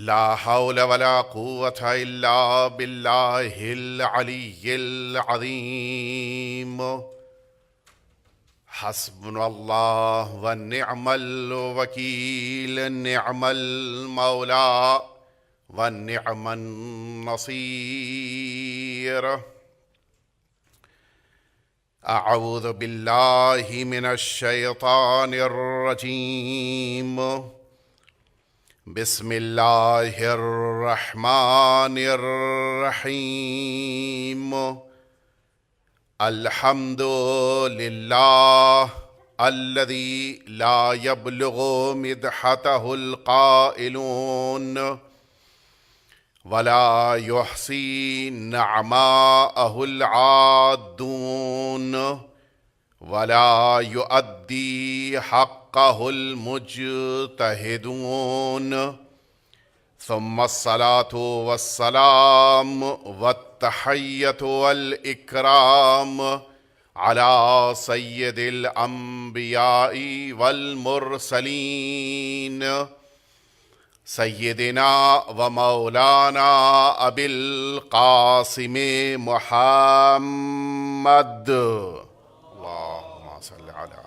لا حول ولا قوة إلا بالله العلي العظيم. حسبنا الله ونعم الوكيل، نعم المولى ونعم النصير. أعوذ بالله من الشيطان الرجيم. بسم الله الرحمن الرحيم. الحمد لله الذي لا يبلغ مدحته القائلون ولا يحصي نعماءه العادون ولا يؤدي حقه المجتهدون. ثم الصلاة والسلام والتحية والإكرام على سيد الأنبياء والمرسلين سيدنا ومولانا أبي القاسم محمد. اللهم صل على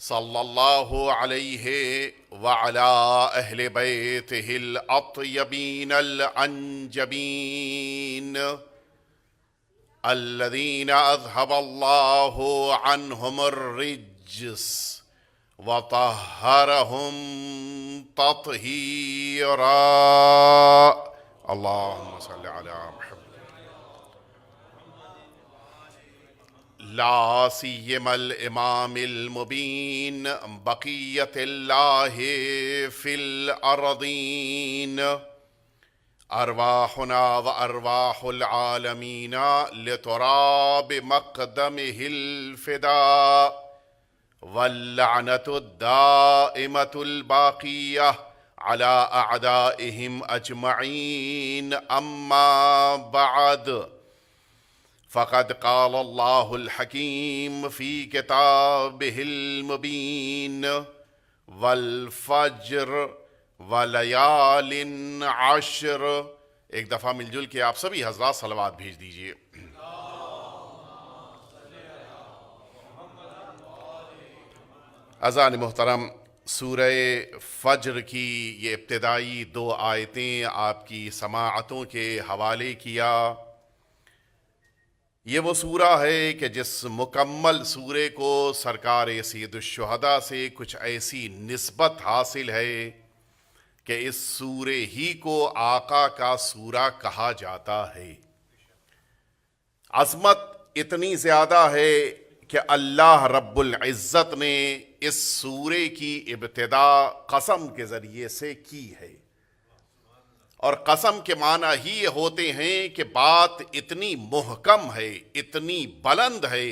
صلى الله عليه وعلى أهل بيته الأطيبين الأنجبين الذين أذهب الله عنهم الرجس وطهرهم تطهيرا. اللهم صل على محمد. لا سيما الإمام المبين بقية الله في الأرضين. أرواحنا وأرواح العالمين لتراب مقدمه الفداء، واللعنة الدائمة الباقية على أعدائهم أجمعين. أما بعد، فقد قال الله الحكيم في كتابه المبين: والفجر وليال عشر. ایک دفعہ مل جل کے آپ سبھی حضرات صلوات بھیج دیجئے. اذان محترم، سورہ فجر کی یہ ابتدائی 2 آیتیں آپ کی سماعتوں کے حوالے کیا. یہ وہ سورہ ہے کہ جس مکمل سورے کو سرکار سید الشہداء سے کچھ ایسی نسبت حاصل ہے کہ اس سورے ہی کو آقا کا سورہ کہا جاتا ہے. عظمت اتنی زیادہ ہے کہ اللہ رب العزت نے اس سورے کی ابتدا قسم کے ذریعے سے کی ہے، اور قسم کے معنی ہی یہ ہوتے ہیں کہ بات اتنی محکم ہے، اتنی بلند ہے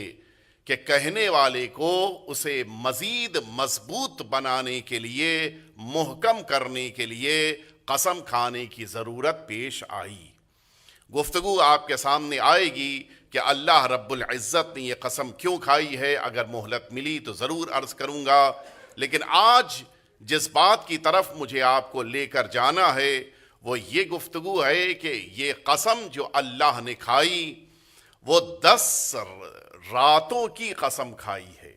کہ کہنے والے کو اسے مزید مضبوط بنانے کے لیے، محکم کرنے کے لیے قسم کھانے کی ضرورت پیش آئی. گفتگو آپ کے سامنے آئے گی کہ اللہ رب العزت نے یہ قسم کیوں کھائی ہے. اگر مہلت ملی تو ضرور عرض کروں گا، لیکن آج جس بات کی طرف مجھے آپ کو لے کر جانا ہے وہ یہ گفتگو ہے کہ یہ قسم جو اللہ نے کھائی وہ 10 راتوں کی قسم کھائی ہے.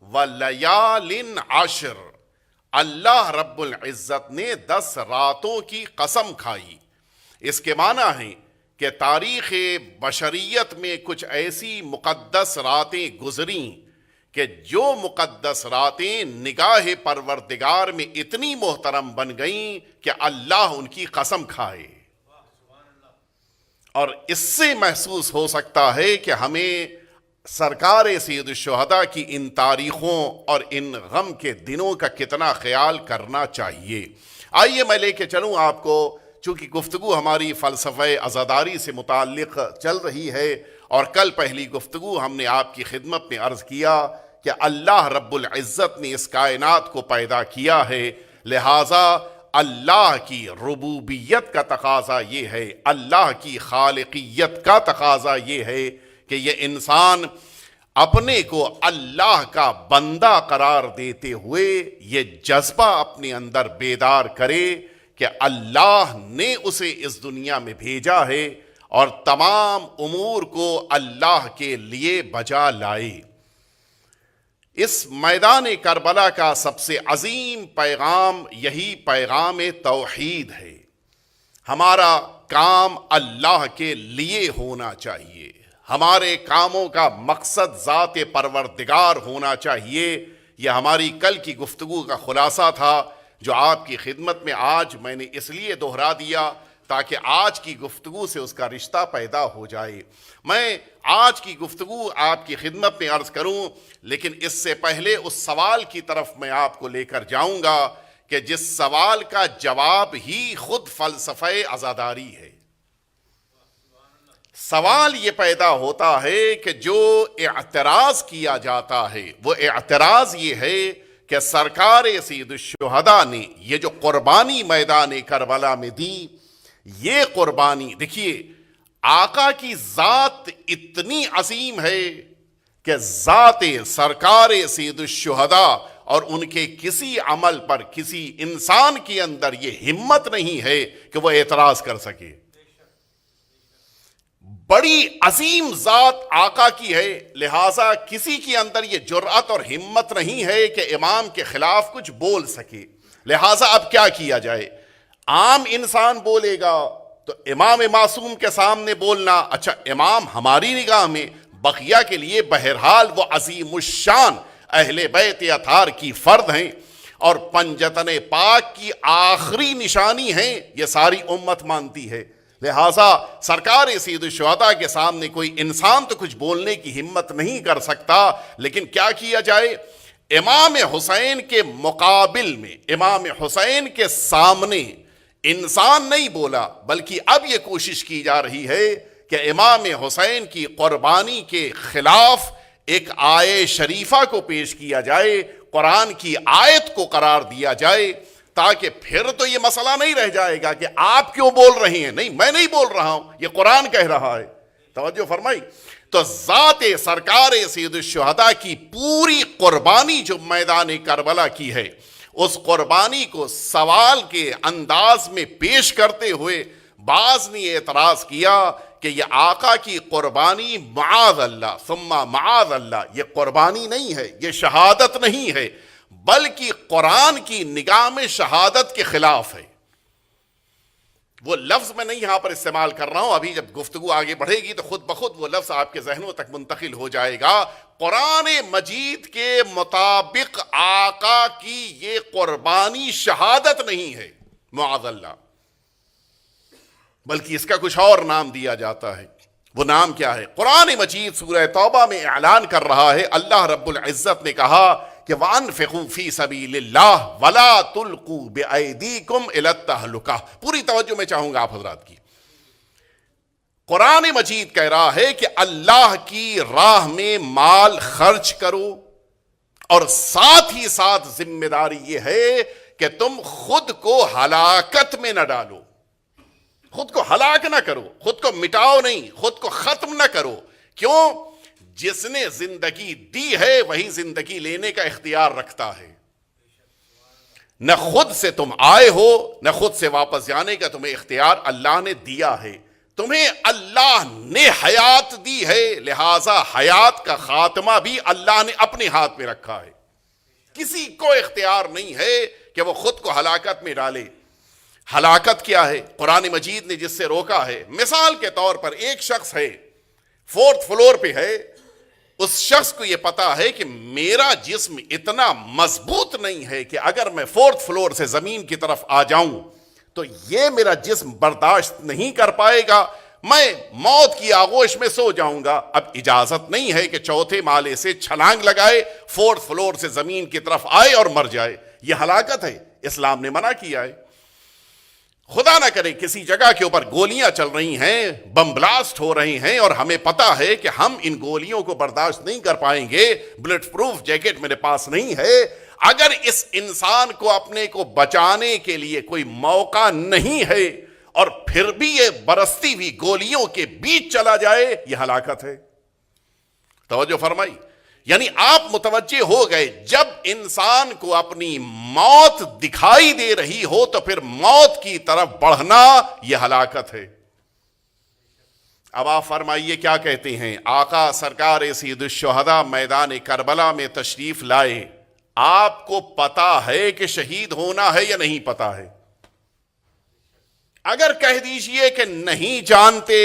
وَلَيَالٍ عَشْرٍ، اللہ رب العزت نے 10 راتوں کی قسم کھائی. اس کے معنی ہیں کہ تاریخ بشریت میں کچھ ایسی مقدس راتیں گزریں کہ جو مقدس راتیں نگاہ پروردگار میں اتنی محترم بن گئیں کہ اللہ ان کی قسم کھائے. اور اس سے محسوس ہو سکتا ہے کہ ہمیں سرکار سید الشہداء کی ان تاریخوں اور ان غم کے دنوں کا کتنا خیال کرنا چاہیے. آئیے میں لے کے چلوں آپ کو، چونکہ گفتگو ہماری فلسفہ عزاداری سے متعلق چل رہی ہے، اور کل پہلی گفتگو ہم نے آپ کی خدمت میں عرض کیا کہ اللہ رب العزت نے اس کائنات کو پیدا کیا ہے، لہٰذا اللہ کی ربوبیت کا تقاضا یہ ہے، اللہ کی خالقیت کا تقاضا یہ ہے کہ یہ انسان اپنے کو اللہ کا بندہ قرار دیتے ہوئے یہ جذبہ اپنے اندر بیدار کرے کہ اللہ نے اسے اس دنیا میں بھیجا ہے اور تمام امور کو اللہ کے لیے بجا لائے۔ اس میدان کربلا کا سب سے عظیم پیغام یہی پیغام توحید ہے۔ ہمارا کام اللہ کے لیے ہونا چاہیے، ہمارے کاموں کا مقصد ذات پروردگار ہونا چاہیے۔ یہ ہماری کل کی گفتگو کا خلاصہ تھا جو آپ کی خدمت میں آج میں نے اس لیے دہرا دیا تاکہ آج کی گفتگو سے اس کا رشتہ پیدا ہو جائے۔ میں آج کی گفتگو آپ کی خدمت میں عرض کروں، لیکن اس سے پہلے اس سوال کی طرف میں آپ کو لے کر جاؤں گا کہ جس سوال کا جواب ہی خود فلسفہ عزاداری ہے۔ سوال یہ پیدا ہوتا ہے کہ جو اعتراض کیا جاتا ہے وہ اعتراض یہ ہے کہ سرکار سید الشہداء نے یہ جو قربانی میدان کربلا میں دی، یہ قربانی دیکھیے آقا کی ذات اتنی عظیم ہے کہ ذات سرکار سید الشہداء اور ان کے کسی عمل پر کسی انسان کے اندر یہ ہمت نہیں ہے کہ وہ اعتراض کر سکے۔ بڑی عظیم ذات آقا کی ہے، لہٰذا کسی کے اندر یہ جرأت اور ہمت نہیں ہے کہ امام کے خلاف کچھ بول سکے۔ لہٰذا اب کیا کیا جائے؟ عام انسان بولے گا تو امام معصوم کے سامنے بولنا، اچھا امام ہماری نگاہ میں بقیہ کے لیے بہرحال وہ عظیم الشان اہل بیت اطہار کی فرد ہیں اور پنجتن پاک کی آخری نشانی ہیں، یہ ساری امت مانتی ہے۔ لہٰذا سرکار سید الشہداء کے سامنے کوئی انسان تو کچھ بولنے کی ہمت نہیں کر سکتا، لیکن کیا کیا جائے؟ امام حسین کے مقابل میں، امام حسین کے سامنے انسان نہیں بولا، بلکہ اب یہ کوشش کی جا رہی ہے کہ امام حسین کی قربانی کے خلاف ایک آیت شریفہ کو پیش کیا جائے، قرآن کی آیت کو قرار دیا جائے، تاکہ پھر تو یہ مسئلہ نہیں رہ جائے گا کہ آپ کیوں بول رہے ہیں۔ نہیں، میں نہیں بول رہا ہوں، یہ قرآن کہہ رہا ہے۔ توجہ فرمائی۔ تو ذات سرکار سید الشہداء کی پوری قربانی جو میدان کربلا کی ہے، اس قربانی کو سوال کے انداز میں پیش کرتے ہوئے بعض نے اعتراض کیا کہ یہ آقا کی قربانی معاذ اللہ ثم معاذ اللہ، یہ قربانی نہیں ہے، یہ شہادت نہیں ہے، بلکہ قرآن کی نگاہ میں شہادت کے خلاف ہے۔ وہ لفظ میں نہیں یہاں پر استعمال کر رہا ہوں، ابھی جب گفتگو آگے بڑھے گی تو خود بخود وہ لفظ آپ کے ذہنوں تک منتقل ہو جائے گا۔ قرآن مجید کے مطابق آقا کی یہ قربانی شہادت نہیں ہے معاذ اللہ، بلکہ اس کا کچھ اور نام دیا جاتا ہے۔ وہ نام کیا ہے؟ قرآن مجید سورہ توبہ میں اعلان کر رہا ہے، اللہ رب العزت نے کہا کہ وَأَنفِقُوا فِي سَبِيلِ اللَّهِ وَلَا تُلْقُوا بِأَيْدِيكُمْ إِلَى التَّهْلُكَةِ۔ پوری توجہ میں چاہوں گا آپ حضرات کی۔ قرآن مجید کہہ رہا ہے کہ اللہ کی راہ میں مال خرچ کرو، اور ساتھ ہی ساتھ ذمہ داری یہ ہے کہ تم خود کو ہلاکت میں نہ ڈالو، خود کو ہلاک نہ کرو، خود کو مٹاؤ نہیں، خود کو ختم نہ کرو۔ کیوں؟ جس نے زندگی دی ہے وہی زندگی لینے کا اختیار رکھتا ہے۔ نہ خود سے تم آئے ہو نہ خود سے واپس جانے کا تمہیں اختیار اللہ نے دیا ہے۔ تمہیں اللہ نے حیات دی ہے، لہٰذا حیات کا خاتمہ بھی اللہ نے اپنے ہاتھ میں رکھا ہے۔ کسی کو اختیار نہیں ہے کہ وہ خود کو ہلاکت میں ڈالے۔ ہلاکت کیا ہے؟ قرآن مجید نے جس سے روکا ہے، مثال کے طور پر ایک شخص ہے، 4th فلور پہ ہے، اس شخص کو یہ پتا ہے کہ میرا جسم اتنا مضبوط نہیں ہے کہ اگر میں 4th فلور سے زمین کی طرف آ جاؤں تو یہ میرا جسم برداشت نہیں کر پائے گا، میں موت کی آغوش میں سو جاؤں گا۔ اب اجازت نہیں ہے کہ 4تھے مالے سے چھلانگ لگائے، 4th فلور سے زمین کی طرف آئے اور مر جائے، یہ ہلاکت ہے، اسلام نے منع کیا ہے۔ خدا نہ کرے کسی جگہ کے اوپر گولیاں چل رہی ہیں، بم بلاسٹ ہو رہے ہیں، اور ہمیں پتا ہے کہ ہم ان گولیوں کو برداشت نہیں کر پائیں گے، بلٹ پروف جیکٹ میرے پاس نہیں ہے، اگر اس انسان کو اپنے کو بچانے کے لیے کوئی موقع نہیں ہے اور پھر بھی یہ برستی ہوئی گولیوں کے بیچ چلا جائے، یہ ہلاکت ہے۔ توجہ فرمائی، یعنی آپ متوجہ ہو گئے جب انسان کو اپنی موت دکھائی دے رہی ہو تو پھر موت کی طرف بڑھنا یہ ہلاکت ہے۔ اب آپ فرمائیے کیا کہتے ہیں؟ آقا سرکار سید الشہداء میدان کربلا میں تشریف لائے، آپ کو پتا ہے کہ شہید ہونا ہے یا نہیں پتا ہے؟ اگر کہہ دیجئے کہ نہیں جانتے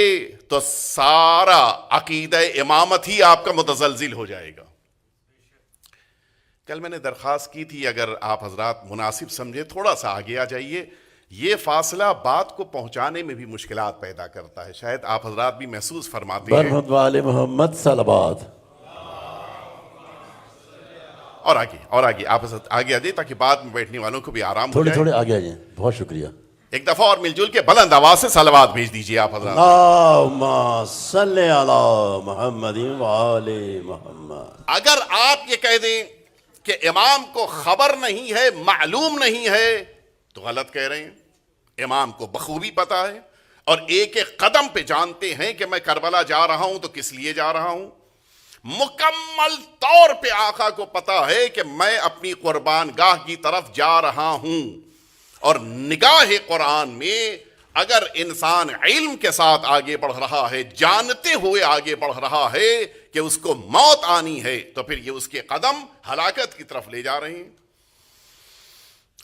تو سارا عقیدہ امامت ہی آپ کا متزلزل ہو جائے گا۔ کل میں نے درخواست کی تھی اگر آپ حضرات مناسب سمجھے تھوڑا سا آگے آ جائیے، یہ فاصلہ بات کو پہنچانے میں بھی مشکلات پیدا کرتا ہے، شاید آپ حضرات بھی محسوس فرماتے ہیں۔ برحمت والے محمد صلوات۔ اور آگے آپ آگے آ جائیں تاکہ بعد میں بیٹھنے والوں کو بھی آرام ہو جائے۔ تھوڑے آگے آ جائیں، بہت شکریہ۔ ایک دفعہ اور مل جل کے بلند آواز سے صلوات بھیج دیجئے آپ حضرات۔ اللہم صلی علی محمد وآل محمد۔ اگر آپ یہ کہہ دیں کہ امام کو خبر نہیں ہے، معلوم نہیں ہے، تو غلط کہہ رہے ہیں۔ امام کو بخوبی پتا ہے اور ایک ایک قدم پہ جانتے ہیں کہ میں کربلا جا رہا ہوں تو کس لیے جا رہا ہوں۔ مکمل طور پہ آقا کو پتا ہے کہ میں اپنی قربان گاہ کی طرف جا رہا ہوں، اور نگاہ قرآن میں اگر انسان علم کے ساتھ آگے بڑھ رہا ہے، جانتے ہوئے آگے بڑھ رہا ہے کہ اس کو موت آنی ہے، تو پھر یہ اس کے قدم ہلاکت کی طرف لے جا رہے ہیں۔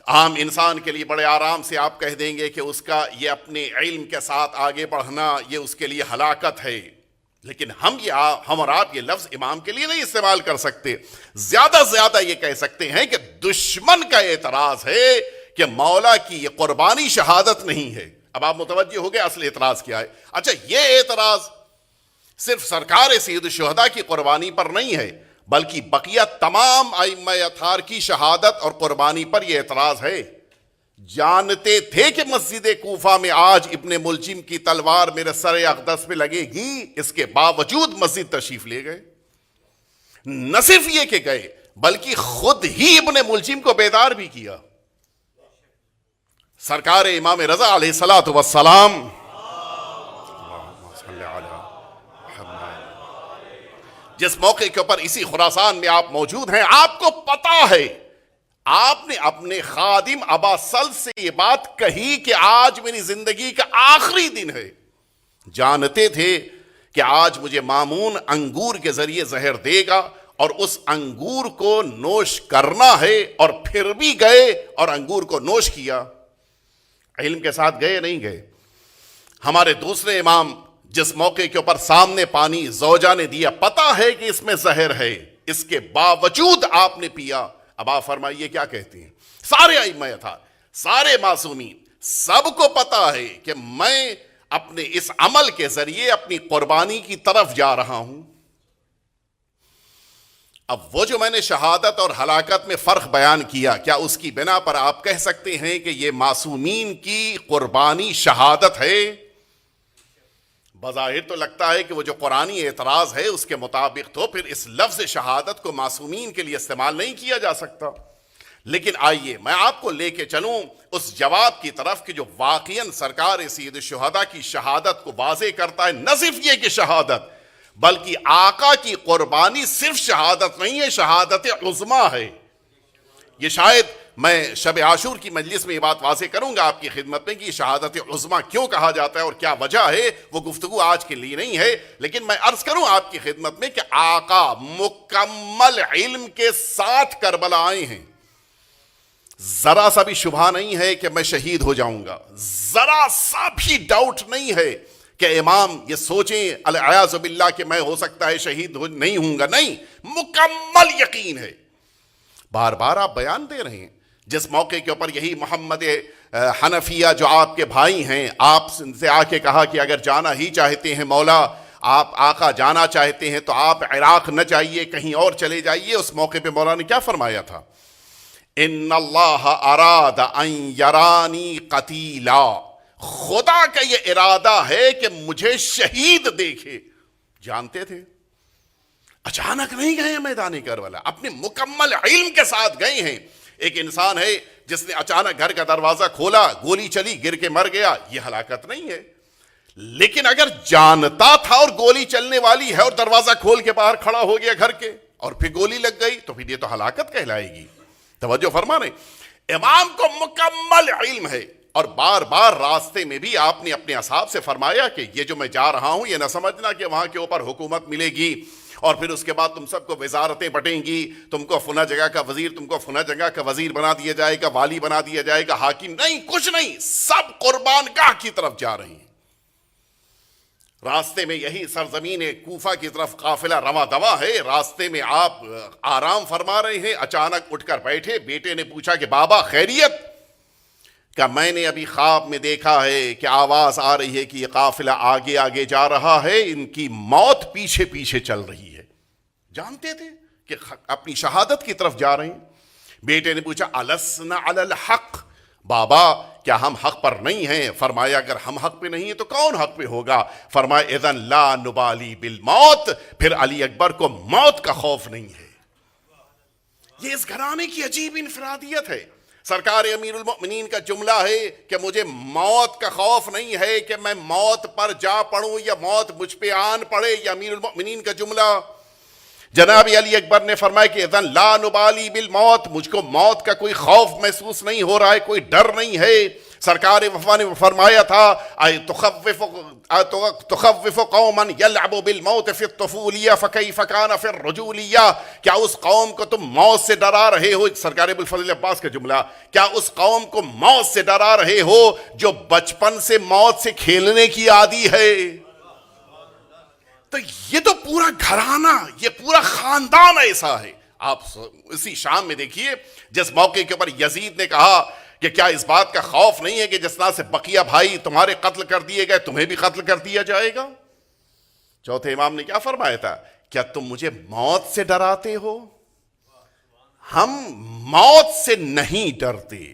عام انسان کے لیے بڑے آرام سے آپ کہہ دیں گے کہ اس کا یہ اپنے علم کے ساتھ آگے بڑھنا یہ اس کے لیے ہلاکت ہے، لیکن ہم اور آپ یہ لفظ امام کے لیے نہیں استعمال کر سکتے۔ زیادہ سے زیادہ یہ کہہ سکتے ہیں کہ دشمن کا اعتراض ہے کہ مولا کی یہ قربانی شہادت نہیں ہے۔ اب آپ متوجہ ہو گئے اصل اعتراض کیا ہے۔ اچھا، یہ اعتراض صرف سرکار سید الشہداء کی قربانی پر نہیں ہے، بلکہ بقیہ تمام ائمہ اطہار کی شہادت اور قربانی پر یہ اعتراض ہے۔ جانتے تھے کہ مسجد کوفہ میں آج ابن ملجم کی تلوار میرے سر اقدس پہ لگے گی، اس کے باوجود مسجد تشریف لے گئے۔ نہ صرف یہ کہ گئے بلکہ خود ہی ابن ملجم کو بیدار بھی کیا۔ سرکار امام رضا علیہ السلام جس موقع کے اوپر اسی خراسان میں آپ موجود ہیں، آپ کو پتا ہے، آپ نے اپنے خادم ابا سل سے یہ بات کہی کہ آج میری زندگی کا آخری دن ہے۔ جانتے تھے کہ آج مجھے مامون انگور کے ذریعے زہر دے گا اور اس انگور کو نوش کرنا ہے، اور پھر بھی گئے اور انگور کو نوش کیا۔ علم کے ساتھ گئے نہیں گئے؟ ہمارے دوسرے امام جس موقع کے اوپر سامنے پانی زوجہ نے دیا، پتا ہے کہ اس میں زہر ہے، اس کے باوجود آپ نے پیا۔ اب آپ فرمائیے کیا کہتے ہیں؟ سارے ائمہ تھا، سارے معصومین، سب کو پتا ہے کہ میں اپنے اس عمل کے ذریعے اپنی قربانی کی طرف جا رہا ہوں۔ اب وہ جو میں نے شہادت اور ہلاکت میں فرق بیان کیا، کیا اس کی بنا پر آپ کہہ سکتے ہیں کہ یہ معصومین کی قربانی شہادت ہے؟ بظاہر تو لگتا ہے کہ وہ جو قرآنی اعتراض ہے اس کے مطابق تو پھر اس لفظ شہادت کو معصومین کے لیے استعمال نہیں کیا جا سکتا۔ لیکن آئیے میں آپ کو لے کے چلوں اس جواب کی طرف کہ جو واقعاً سرکار سید الشہداء کی شہادت کو واضح کرتا ہے۔ نہ صرف یہ کہ شہادت، بلکہ آقا کی قربانی صرف شہادت نہیں ہے، شہادت عظمیٰ ہے۔ یہ شاید میں شب عاشور کی مجلس میں یہ بات واضح کروں گا آپ کی خدمت میں کہ یہ شہادت عظمیٰ کیوں کہا جاتا ہے اور کیا وجہ ہے، وہ گفتگو آج کے لیے نہیں ہے، لیکن میں عرض کروں آپ کی خدمت میں کہ آقا مکمل علم کے ساتھ کربلا آئے ہیں۔ ذرا سا بھی شبہ نہیں ہے کہ میں شہید ہو جاؤں گا، ذرا سا بھی ڈاؤٹ نہیں ہے کہ امام یہ سوچیں العیاذ باللہ کہ میں ہو سکتا ہے شہید نہیں ہوں گا، نہیں، مکمل یقین ہے۔ بار بار آپ بیان دے رہے ہیں، جس موقع کے اوپر یہی محمد حنفیہ جو آپ کے بھائی ہیں، آپ سے آ کے کہا کہ اگر جانا ہی چاہتے ہیں مولا، آپ آقا جانا چاہتے ہیں تو آپ عراق نہ جائیے، کہیں اور چلے جائیے۔ اس موقع پہ مولا نے کیا فرمایا تھا؟ ان اللہ اراد ان یرانی قتیلا، خدا کا یہ ارادہ ہے کہ مجھے شہید دیکھے۔ جانتے تھے، اچانک نہیں گئے میدان کربلا، اپنے مکمل علم کے ساتھ گئے ہیں۔ ایک انسان ہے جس نے اچانک گھر کا دروازہ کھولا، گولی چلی، گر کے مر گیا، یہ ہلاکت نہیں ہے، لیکن اگر جانتا تھا اور گولی چلنے والی ہے اور دروازہ کھول کے باہر کھڑا ہو گیا گھر کے اور پھر گولی لگ گئی تو پھر یہ تو ہلاکت کہلائے گی. توجہ فرما رہے ہیں. امام کو مکمل علم ہے اور بار بار راستے میں بھی آپ نے اپنے اصحاب سے فرمایا کہ یہ جو میں جا رہا ہوں یہ نہ سمجھنا کہ وہاں کے اوپر حکومت ملے گی اور پھر اس کے بعد تم سب کو وزارتیں بٹیں گی, تم کو فلاں جگہ کا وزیر, تم کو فلاں جگہ کا وزیر بنا دیا جائے گا, والی بنا دیا جائے گا, حاکم. نہیں, کچھ نہیں, سب قربان گاہ کی طرف جا رہے ہیں. راستے میں یہی سرزمین کوفہ کی طرف قافلہ رواں دواں ہے. راستے میں آپ آرام فرما رہے ہیں, اچانک اٹھ کر بیٹھے. بیٹے نے پوچھا کہ بابا خیریت؟ کہ میں نے ابھی خواب میں دیکھا ہے کہ آواز آ رہی ہے کہ یہ قافلہ آگے آگے جا رہا ہے, ان کی موت پیچھے پیچھے چل رہی ہے. جانتے تھے کہ اپنی شہادت کی طرف جا رہے ہیں. بیٹے نے پوچھا السنا علی الحق؟ بابا کیا ہم حق پر نہیں ہیں؟ فرمایا اگر ہم حق پہ نہیں ہیں تو کون حق پہ ہوگا؟ فرمایا اذن لا نبالی بالموت, پھر علی اکبر کو موت کا خوف نہیں ہے. یہ اس گھرانے کی عجیب انفرادیت ہے. سرکار امیر المؤمنین کا جملہ ہے کہ مجھے موت کا خوف نہیں ہے کہ میں موت پر جا پڑوں یا موت مجھ پہ آن پڑے. یا امیر المؤمنین کا جملہ. جناب علی اکبر نے فرمایا کہ اذن لا نبالی بالموت, مجھ کو موت کا کوئی خوف محسوس نہیں ہو رہا ہے, کوئی ڈر نہیں ہے. سرکار وفا نے فرمایا تھا تخوف قوما یلعب بالموت فی الطفولیہ فکیف کان فی الرجولیہ, کیا اس قوم کو تم موت سے ڈرا رہے ہو؟ سرکار ابوالفضل عباس کا جملہ, کیا اس قوم کو موت سے ڈرا رہے ہو جو بچپن سے موت سے کھیلنے کی عادی ہے؟ تو یہ تو پورا گھرانہ, یہ پورا خاندان ایسا ہے. آپ اسی شام میں دیکھیے جس موقع کے اوپر یزید نے کہا کہ کیا اس بات کا خوف نہیں ہے کہ جس طرح سے بقیہ بھائی تمہارے قتل کر دیے گئے تمہیں بھی قتل کر دیا جائے گا؟ چوتھے امام نے کیا فرمایا تھا؟ کیا تم مجھے موت سے ڈراتے ہو؟ ہم موت سے نہیں ڈرتے.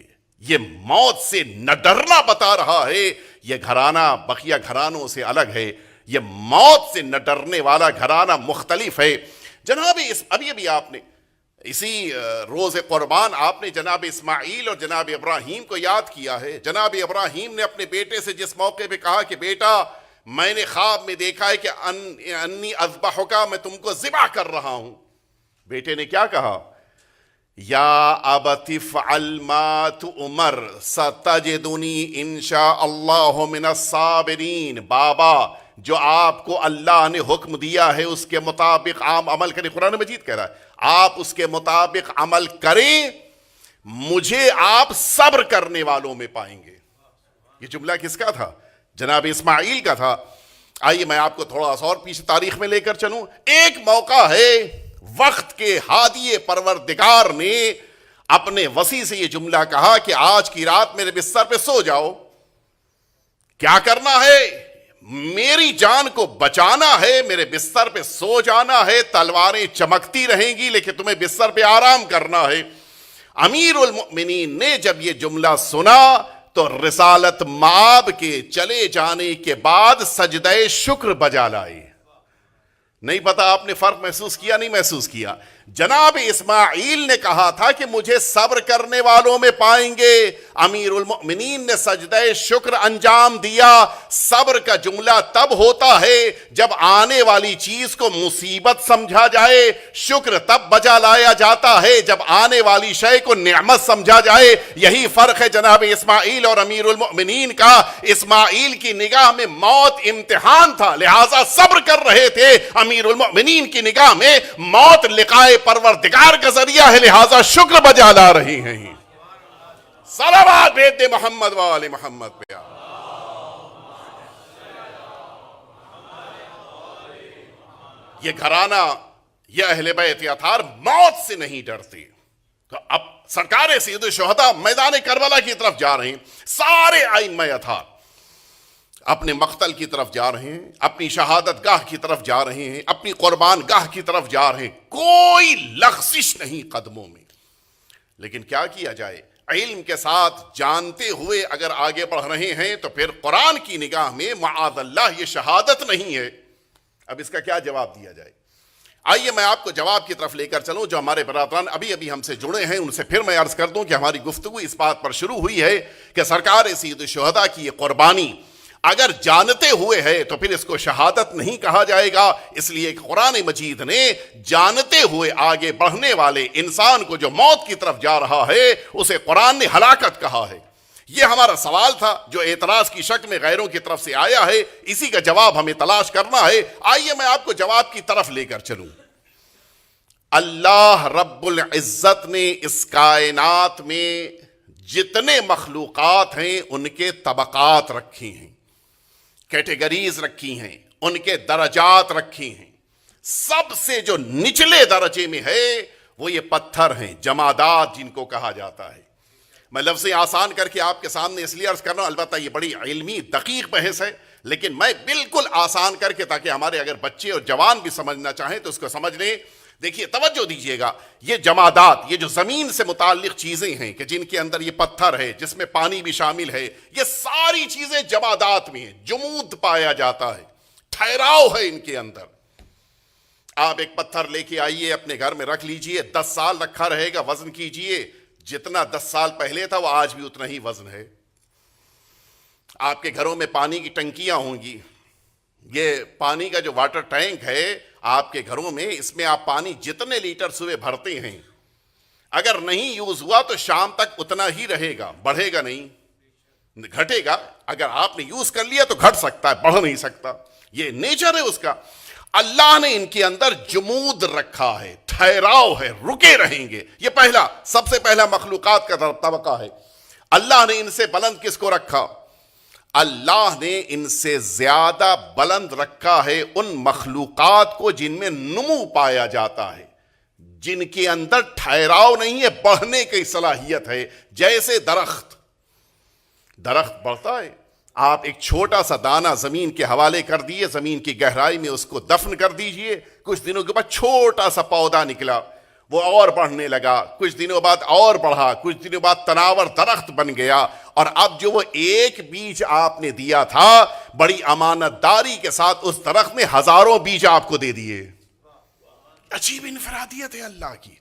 یہ موت سے نہ ڈرنا بتا رہا ہے. یہ گھرانہ بقیہ گھرانوں سے الگ ہے. یہ موت سے نہ ڈرنے والا گھرانہ مختلف ہے. جناب ابھی آپ نے اسی روز قربان آپ نے جناب اسماعیل اور جناب ابراہیم کو یاد کیا ہے. جناب ابراہیم نے اپنے بیٹے سے جس موقع پہ کہا کہ بیٹا میں نے خواب میں دیکھا ہے کہ انی اذبحک, میں تم کو ذبح کر رہا ہوں. بیٹے نے کیا کہا؟ یا ابت افعل ما تؤمر ستجدنی انشاء اللہ من الصابرین. بابا جو آپ کو اللہ نے حکم دیا ہے اس کے مطابق عام عمل کریں. قرآن مجید کہہ رہا ہے آپ اس کے مطابق عمل کریں, مجھے آپ صبر کرنے والوں میں پائیں گے. یہ جملہ کس کا تھا؟ جناب اسماعیل کا تھا. آئیے میں آپ کو تھوڑا سا اور پیچھے تاریخ میں لے کر چلوں. ایک موقع ہے وقت کے ہادی پروردگار نے اپنے وسیع سے یہ جملہ کہا کہ آج کی رات میرے بستر پہ سو جاؤ. کیا کرنا ہے؟ میری جان کو بچانا ہے, میرے بستر پہ سو جانا ہے. تلواریں چمکتی رہیں گی لیکن تمہیں بستر پہ آرام کرنا ہے. امیر المؤمنین نے جب یہ جملہ سنا تو رسالت مآب کے چلے جانے کے بعد سجدہ شکر بجا لائے. نہیں پتا آپ نے فرق محسوس کیا نہیں محسوس کیا؟ جناب اسماعیل نے کہا تھا کہ مجھے صبر کرنے والوں میں پائیں گے. امیر المؤمنین نے سجدہ شکر انجام دیا. صبر کا جملہ تب ہوتا ہے جب آنے والی چیز کو مصیبت سمجھا جائے. شکر تب بجا لایا جاتا ہے جب آنے والی شے کو نعمت سمجھا جائے. یہی فرق ہے جناب اسماعیل اور امیر المؤمنین کا. اسماعیل کی نگاہ میں موت امتحان تھا لہٰذا صبر کر رہے تھے. امیر المؤمنین کی نگاہ میں موت لقائے پروردگار کا ذریعہ ہے لہٰذا شکر بجا لا رہی ہیں. صلوات بھیج دے محمد وآل محمد پہ. یہ گھرانہ یہ اہل بیت اطہار موت سے نہیں ڈرتے. تو اب سرکار سید الشہداء میدان کربلا کی طرف جا رہے ہیں. سارے ائمہ اطہار اپنے مقتل کی طرف جا رہے ہیں, اپنی شہادت گاہ کی طرف جا رہے ہیں, اپنی قربان گاہ کی طرف جا رہے ہیں. کوئی لغزش نہیں قدموں میں. لیکن کیا کیا جائے؟ علم کے ساتھ جانتے ہوئے اگر آگے بڑھ رہے ہیں تو پھر قرآن کی نگاہ میں معاذ اللہ یہ شہادت نہیں ہے. اب اس کا کیا جواب دیا جائے؟ آئیے میں آپ کو جواب کی طرف لے کر چلوں. جو ہمارے برادران ابھی ہم سے جڑے ہیں ان سے پھر میں عرض کر دوں کہ ہماری گفتگو اس بات پر شروع ہوئی ہے کہ سرکار سید الشہداء کی یہ قربانی اگر جانتے ہوئے ہے تو پھر اس کو شہادت نہیں کہا جائے گا، اس لیے کہ قرآن مجید نے جانتے ہوئے آگے بڑھنے والے انسان کو جو موت کی طرف جا رہا ہے اسے قرآن نے ہلاکت کہا ہے۔ یہ ہمارا سوال تھا جو اعتراض کی شکل میں غیروں کی طرف سے آیا ہے، اسی کا جواب ہمیں تلاش کرنا ہے۔ آئیے میں آپ کو جواب کی طرف لے کر چلوں۔ اللہ رب العزت نے اس کائنات میں جتنے مخلوقات ہیں ان کے طبقات رکھی ہیں، کیٹیگریز رکھی ہیں، ان کے درجات رکھی ہیں۔ سب سے جو نچلے درجے میں ہے وہ یہ پتھر ہیں، جمادات جن کو کہا جاتا ہے۔ میں لفظیں آسان کر کے آپ کے سامنے اس لیے عرض کر رہا ہوں، البتہ یہ بڑی علمی دقیق بحث ہے، لیکن میں بالکل آسان کر کے تاکہ ہمارے اگر بچے اور جوان بھی سمجھنا چاہیں تو اس کو سمجھ لیں۔ دیکھیے توجہ دیجئے گا، یہ جمادات، یہ جو زمین سے متعلق چیزیں ہیں کہ جن کے اندر یہ پتھر ہے، جس میں پانی بھی شامل ہے، یہ ساری چیزیں جمادات میں ہیں۔ جمود پایا جاتا ہے، ٹھہراؤ ہے ان کے اندر۔ آپ ایک پتھر لے کے آئیے اپنے گھر میں رکھ لیجئے، 10 سال رکھا رہے گا، وزن کیجئے، جتنا 10 سال پہلے تھا وہ آج بھی اتنا ہی وزن ہے۔ آپ کے گھروں میں پانی کی ٹنکیاں ہوں گی، یہ پانی کا جو واٹر ٹینک ہے آپ کے گھروں میں، اس میں آپ پانی جتنے لیٹر صبح بھرتے ہیں، اگر نہیں یوز ہوا تو شام تک اتنا ہی رہے گا، بڑھے گا نہیں، گھٹے گا۔ اگر آپ نے یوز کر لیا تو گھٹ سکتا ہے، بڑھ نہیں سکتا، یہ نیچر ہے اس کا۔ اللہ نے ان کے اندر جمود رکھا ہے، ٹھہراؤ ہے، رکے رہیں گے۔ یہ پہلا، سب سے پہلا مخلوقات کا طبقہ ہے۔ اللہ نے ان سے بلند کس کو رکھا؟ اللہ نے ان سے زیادہ بلند رکھا ہے ان مخلوقات کو جن میں نمو پایا جاتا ہے، جن کے اندر ٹھہراؤ نہیں ہے، بڑھنے کی صلاحیت ہے۔ جیسے درخت بڑھتا ہے، آپ ایک چھوٹا سا دانہ زمین کے حوالے کر دیے، زمین کی گہرائی میں اس کو دفن کر دیجئے، کچھ دنوں کے بعد چھوٹا سا پودا نکلا، وہ اور بڑھنے لگا، کچھ دنوں بعد اور بڑھا، کچھ دنوں بعد تناور درخت بن گیا، اور اب جو وہ ایک بیج آپ نے دیا تھا بڑی امانت داری کے ساتھ اس درخت نے ہزاروں بیج آپ کو دے دیے۔ عجیب انفرادیت ہے اللہ کی،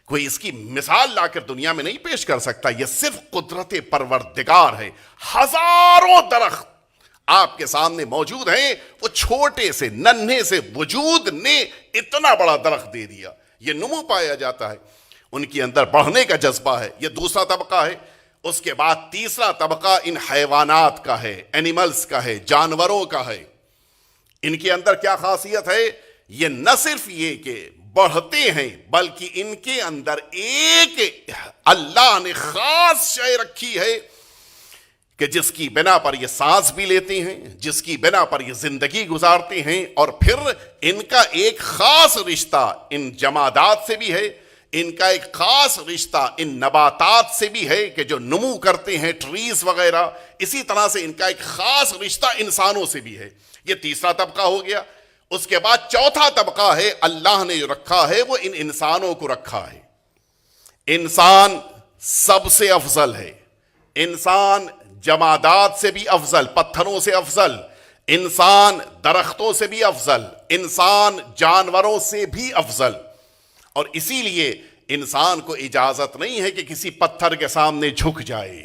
کوئی اس کی مثال لا کر دنیا میں نہیں پیش کر سکتا، یہ صرف قدرت پروردگار ہے۔ ہزاروں درخت آپ کے سامنے موجود ہیں، وہ چھوٹے سے ننھے سے وجود نے اتنا بڑا درخت دے دیا۔ یہ نمو پایا جاتا ہے، ان کے اندر بڑھنے کا جذبہ ہے، یہ دوسرا طبقہ ہے۔ اس کے بعد تیسرا طبقہ ان حیوانات کا ہے، اینیملز کا ہے، جانوروں کا ہے۔ ان کے اندر کیا خاصیت ہے؟ یہ نہ صرف یہ کہ بڑھتے ہیں بلکہ ان کے اندر ایک اللہ نے خاص شے رکھی ہے کہ جس کی بنا پر یہ سانس بھی لیتے ہیں، جس کی بنا پر یہ زندگی گزارتے ہیں، اور پھر ان کا ایک خاص رشتہ ان جمادات سے بھی ہے، ان کا ایک خاص رشتہ ان نباتات سے بھی ہے کہ جو نمو کرتے ہیں، ٹریز وغیرہ۔ اسی طرح سے ان کا ایک خاص رشتہ انسانوں سے بھی ہے۔ یہ تیسرا طبقہ ہو گیا۔ اس کے بعد چوتھا طبقہ ہے، اللہ نے جو رکھا ہے وہ ان انسانوں کو رکھا ہے۔ انسان سب سے افضل ہے، انسان جمادات سے بھی افضل، پتھروں سے افضل، انسان درختوں سے بھی افضل، انسان جانوروں سے بھی افضل۔ اور اسی لیے انسان کو اجازت نہیں ہے کہ کسی پتھر کے سامنے جھک جائے۔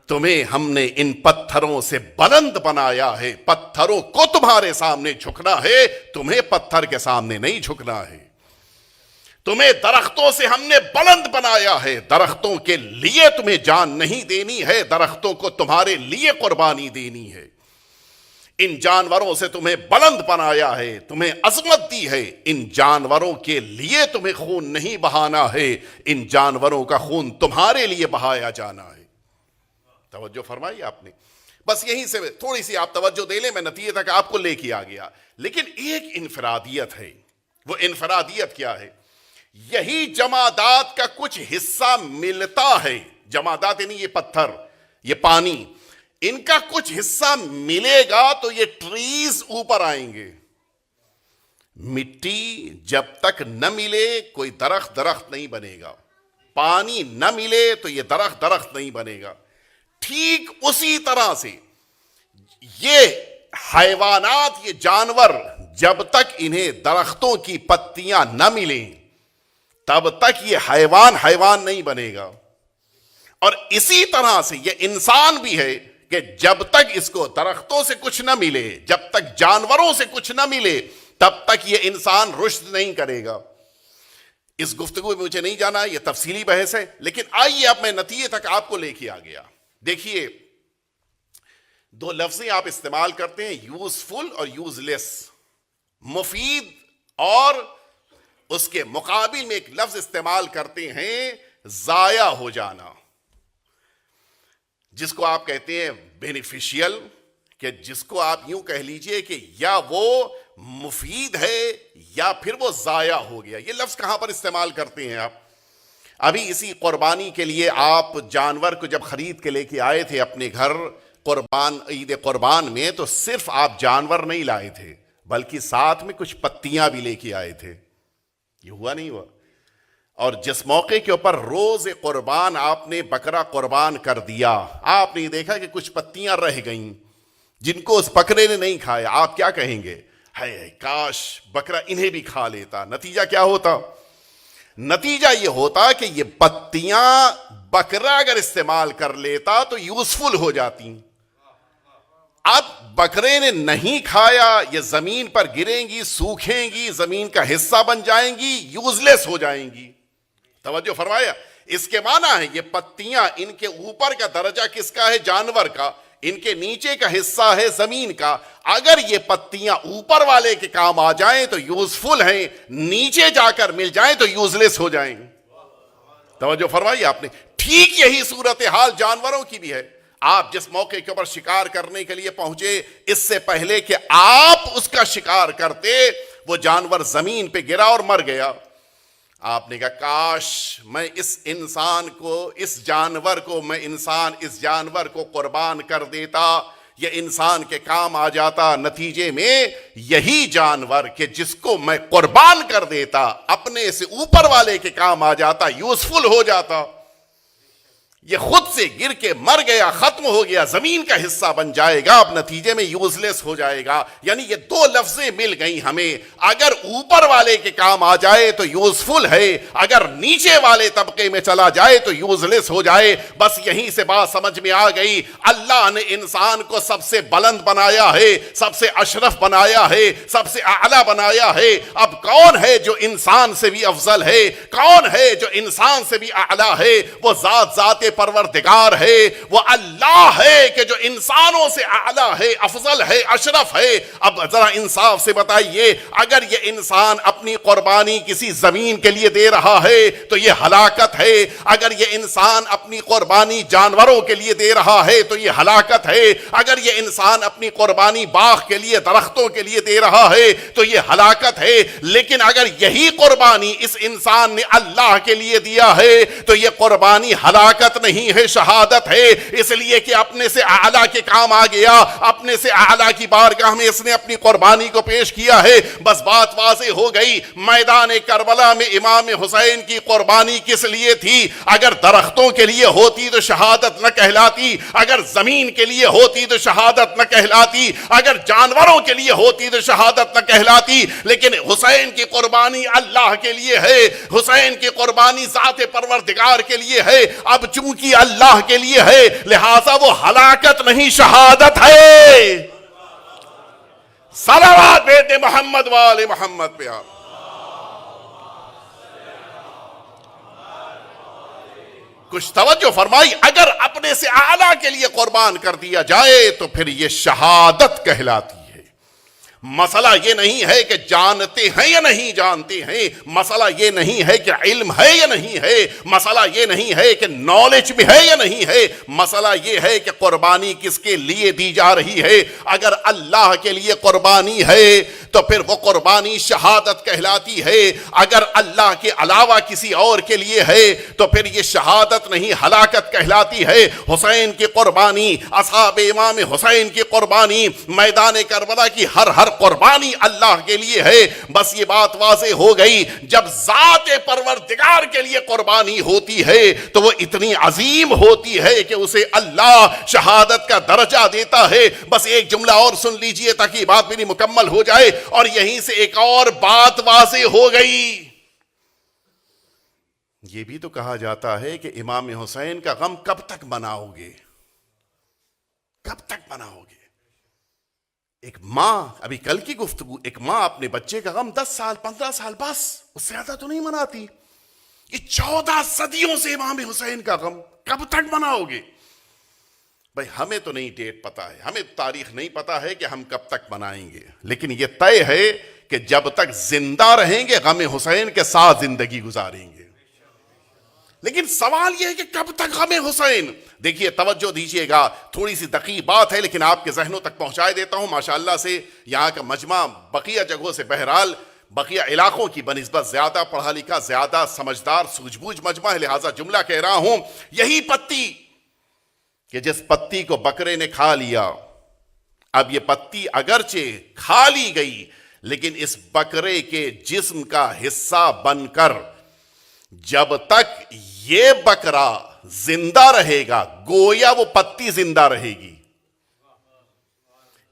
تمہیں ہم نے ان پتھروں سے بلند بنایا ہے، پتھروں کو تمہارے سامنے جھکنا ہے، تمہیں پتھر کے سامنے نہیں جھکنا ہے۔ تمہیں درختوں سے ہم نے بلند بنایا ہے، درختوں کے لیے تمہیں جان نہیں دینی ہے، درختوں کو تمہارے لیے قربانی دینی ہے۔ ان جانوروں سے تمہیں بلند بنایا ہے، تمہیں عظمت دی ہے، ان جانوروں کے لیے تمہیں خون نہیں بہانا ہے، ان جانوروں کا خون تمہارے لیے بہایا جانا ہے۔ توجہ فرمائی آپ نے؟ بس یہیں سے تھوڑی سی آپ توجہ دے لیں، میں نتیجے تک آپ کو لے کے آ گیا۔ لیکن ایک انفرادیت ہے، وہ انفرادیت کیا ہے؟ یہی جمادات کا کچھ حصہ ملتا ہے، جمادات یعنی یہ پتھر، یہ پانی، ان کا کچھ حصہ ملے گا تو یہ ٹریز اوپر آئیں گے۔ مٹی جب تک نہ ملے کوئی درخت نہیں بنے گا، پانی نہ ملے تو یہ درخت نہیں بنے گا۔ ٹھیک اسی طرح سے یہ حیوانات، یہ جانور، جب تک انہیں درختوں کی پتیاں نہ ملیں تب تک یہ حیوان نہیں بنے گا۔ اور اسی طرح سے یہ انسان بھی ہے کہ جب تک اس کو درختوں سے کچھ نہ ملے، جب تک جانوروں سے کچھ نہ ملے، تب تک یہ انسان رشد نہیں کرے گا۔ اس گفتگو میں مجھے نہیں جانا، یہ تفصیلی بحث ہے، لیکن آئیے اب میں نتیجے تک آپ کو لے کے آ گیا۔ دیکھیے، دو لفظیں آپ استعمال کرتے ہیں، یوزفل اور یوز لیس، مفید اور اس کے مقابل میں ایک لفظ استعمال کرتے ہیں ضائع ہو جانا، جس کو آپ کہتے ہیں بینیفیشیل، کہ جس کو آپ یوں کہہ لیجئے کہ یا وہ مفید ہے یا پھر وہ ضائع ہو گیا۔ یہ لفظ کہاں پر استعمال کرتے ہیں آپ؟ ابھی اسی قربانی کے لیے آپ جانور کو جب خرید کے لے کے آئے تھے اپنے گھر عید قربان میں، تو صرف آپ جانور نہیں لائے تھے بلکہ ساتھ میں کچھ پتیاں بھی لے کے آئے تھے۔ یہ ہوا نہیں ہوا؟ اور جس موقع کے اوپر روز قربان آپ نے بکرا قربان کر دیا، آپ نے دیکھا کہ کچھ پتیاں رہ گئیں جن کو اس بکرے نے نہیں کھایا، آپ کیا کہیں گے؟ ہے کاش بکرا انہیں بھی کھا لیتا۔ نتیجہ کیا ہوتا؟ نتیجہ یہ ہوتا کہ یہ پتیاں بکرا اگر استعمال کر لیتا تو یوزفل ہو جاتی۔ اب بکرے نے نہیں کھایا، یہ زمین پر گریں گی، سوکھیں گی، زمین کا حصہ بن جائیں گی، یوزلیس ہو جائیں گی۔ توجہ فرمایا؟ اس کے معنی ہے یہ پتیاں، ان کے اوپر کا درجہ کس کا ہے؟ جانور کا، ان کے نیچے کا حصہ ہے زمین کا۔ اگر یہ پتیاں اوپر والے کے کام آ جائیں تو یوزفل ہیں، نیچے جا کر مل جائیں تو یوزلیس ہو جائیں۔ توجہ فرمائی آپ نے؟ ٹھیک یہی صورتحال جانوروں کی بھی ہے۔ آپ جس موقع کے اوپر شکار کرنے کے لیے پہنچے، اس سے پہلے کہ آپ اس کا شکار کرتے، وہ جانور زمین پہ گرا اور مر گیا۔ آپ نے کہا کاش میں اس جانور کو قربان کر دیتا، یہ انسان کے کام آ جاتا۔ نتیجے میں یہی جانور کہ جس کو میں قربان کر دیتا، اپنے سے اوپر والے کے کام آ جاتا، یوزفل ہو جاتا، یہ خود سے گر کے مر گیا، ختم ہو گیا، زمین کا حصہ بن جائے گا، اب نتیجے میں یوزلیس ہو جائے گا۔ یعنی یہ دو لفظیں مل گئی ہمیں، اگر اوپر والے کے کام آ جائے تو یوزفل ہے، اگر نیچے والے طبقے میں چلا جائے تو یوزلیس ہو جائے۔ بس یہیں سے بات سمجھ میں آ گئی، اللہ نے انسان کو سب سے بلند بنایا ہے، سب سے اشرف بنایا ہے، سب سے اعلیٰ بنایا ہے۔ اب کون ہے جو انسان سے بھی افضل ہے؟ کون ہے جو انسان سے بھی اعلیٰ ہے؟ وہ ذات پروردگار ہے، وہ اللہ ہے کہ جو انسانوں سے اعلیٰ ہے، افضل ہے، اشرف ہے۔ اب ذرا انصاف سے بتائیے، اگر یہ انسان اپنی قربانی کسی زمین کے لیے دے رہا ہے تو یہ ہلاکت ہے، اگر یہ انسان اپنی قربانی جانوروں کے لیے دے رہا ہے تو یہ ہلاکت ہے، اگر یہ انسان اپنی قربانی باغ کے لیے، درختوں کے لیے دے رہا ہے تو یہ ہلاکت ہے۔ لیکن اگر یہی قربانی اس انسان نے اللہ کے لیے دیا ہے تو یہ قربانی ہلاکت نہیں ہے، شہادت ہے، اس لیے کہ اپنے سے اعلیٰ کے کام آ گیا، اپنے سے اعلیٰ کی بارگاہ میں اس نے اپنی قربانی کو پیش کیا ہے۔ بس بات واضح ہو گئی، میدان کربلا میں امام حسین کی قربانی کس لیے تھی؟ اگر درختوں کے لیے ہوتی تو شہادت نہ کہلاتی، اگر زمین کے لیے ہوتی تو شہادت نہ کہلاتی، اگر جانوروں کے لیے ہوتی تو شہادت نہ کہلاتی، لیکن حسین کی قربانی اللہ کے لیے ہے، حسین کی قربانی ذات پروردگار کے لیے ہے۔ اب چونکہ اللہ کے لیے ہے لہذا وہ ہلاکت نہیں، شہادت ہے۔ صلوات بھیجتے محمد وآل محمد پہ آپ۔ کچھ توجہ فرمائی، اگر اپنے سے اعلیٰ کے لیے قربان کر دیا جائے تو پھر یہ شہادت کہلاتی ہے۔ مسئلہ یہ نہیں ہے کہ جانتے ہیں یا نہیں جانتے ہیں، مسئلہ یہ نہیں ہے کہ علم ہے یا نہیں ہے، مسئلہ یہ نہیں ہے کہ نالج بھی ہے یا نہیں ہے، مسئلہ یہ ہے کہ قربانی کس کے لیے دی جا رہی ہے۔ اگر اللہ کے لیے قربانی ہے تو پھر وہ قربانی شہادت کہلاتی ہے، اگر اللہ کے علاوہ کسی اور کے لیے ہے تو پھر یہ شہادت نہیں، ہلاکت کہلاتی ہے۔ حسین کی قربانی، اصحاب امام حسین کی قربانی، میدان کربلا کی ہر قربانی اللہ کے لیے ہے۔ بس یہ بات واضح ہو گئی، جب ذات پروردگار کے لیے قربانی ہوتی ہے تو وہ اتنی عظیم ہوتی ہے کہ اسے اللہ شہادت کا درجہ دیتا ہے۔ بس ایک جملہ اور سن لیجئے تاکہ بات میری مکمل ہو جائے، اور یہیں سے ایک اور بات واضح ہو گئی۔ یہ بھی تو کہا جاتا ہے کہ امام حسین کا غم کب تک مناؤ گے؟ کب تک مناؤ گے؟ ایک ماں، ابھی کل کی گفتگو، ایک ماں اپنے بچے کا غم 10 سال 15 سال بس، اس سے زیادہ تو نہیں مناتی. یہ 14 صدیوں سے امام حسین کا غم کب تک مناؤ گے؟ بھائی ہمیں تو نہیں ڈیٹ پتا ہے، ہمیں تاریخ نہیں پتا ہے کہ ہم کب تک منائیں گے، لیکن یہ طے ہے کہ جب تک زندہ رہیں گے غم حسین کے ساتھ زندگی گزاریں گے. لیکن سوال یہ ہے کہ کب تک غم حسین؟ دیکھیے توجہ دیجئے گا، تھوڑی سی دقیق بات ہے لیکن آپ کے ذہنوں تک پہنچائے دیتا ہوں. ماشاءاللہ سے یہاں کا مجمع بقیہ جگہوں سے، بہرحال بقیہ علاقوں کی بنسبت زیادہ پڑھا لکھا، زیادہ سمجھدار، سوجھ بوجھ مجمع ہے، لہٰذا جملہ کہہ رہا ہوں. یہی پتی کہ جس پتی کو بکرے نے کھا لیا، اب یہ پتی اگرچہ کھا لی گئی لیکن اس بکرے کے جسم کا حصہ بن کر جب تک یہ بکرا زندہ رہے گا گویا وہ پتی زندہ رہے گی.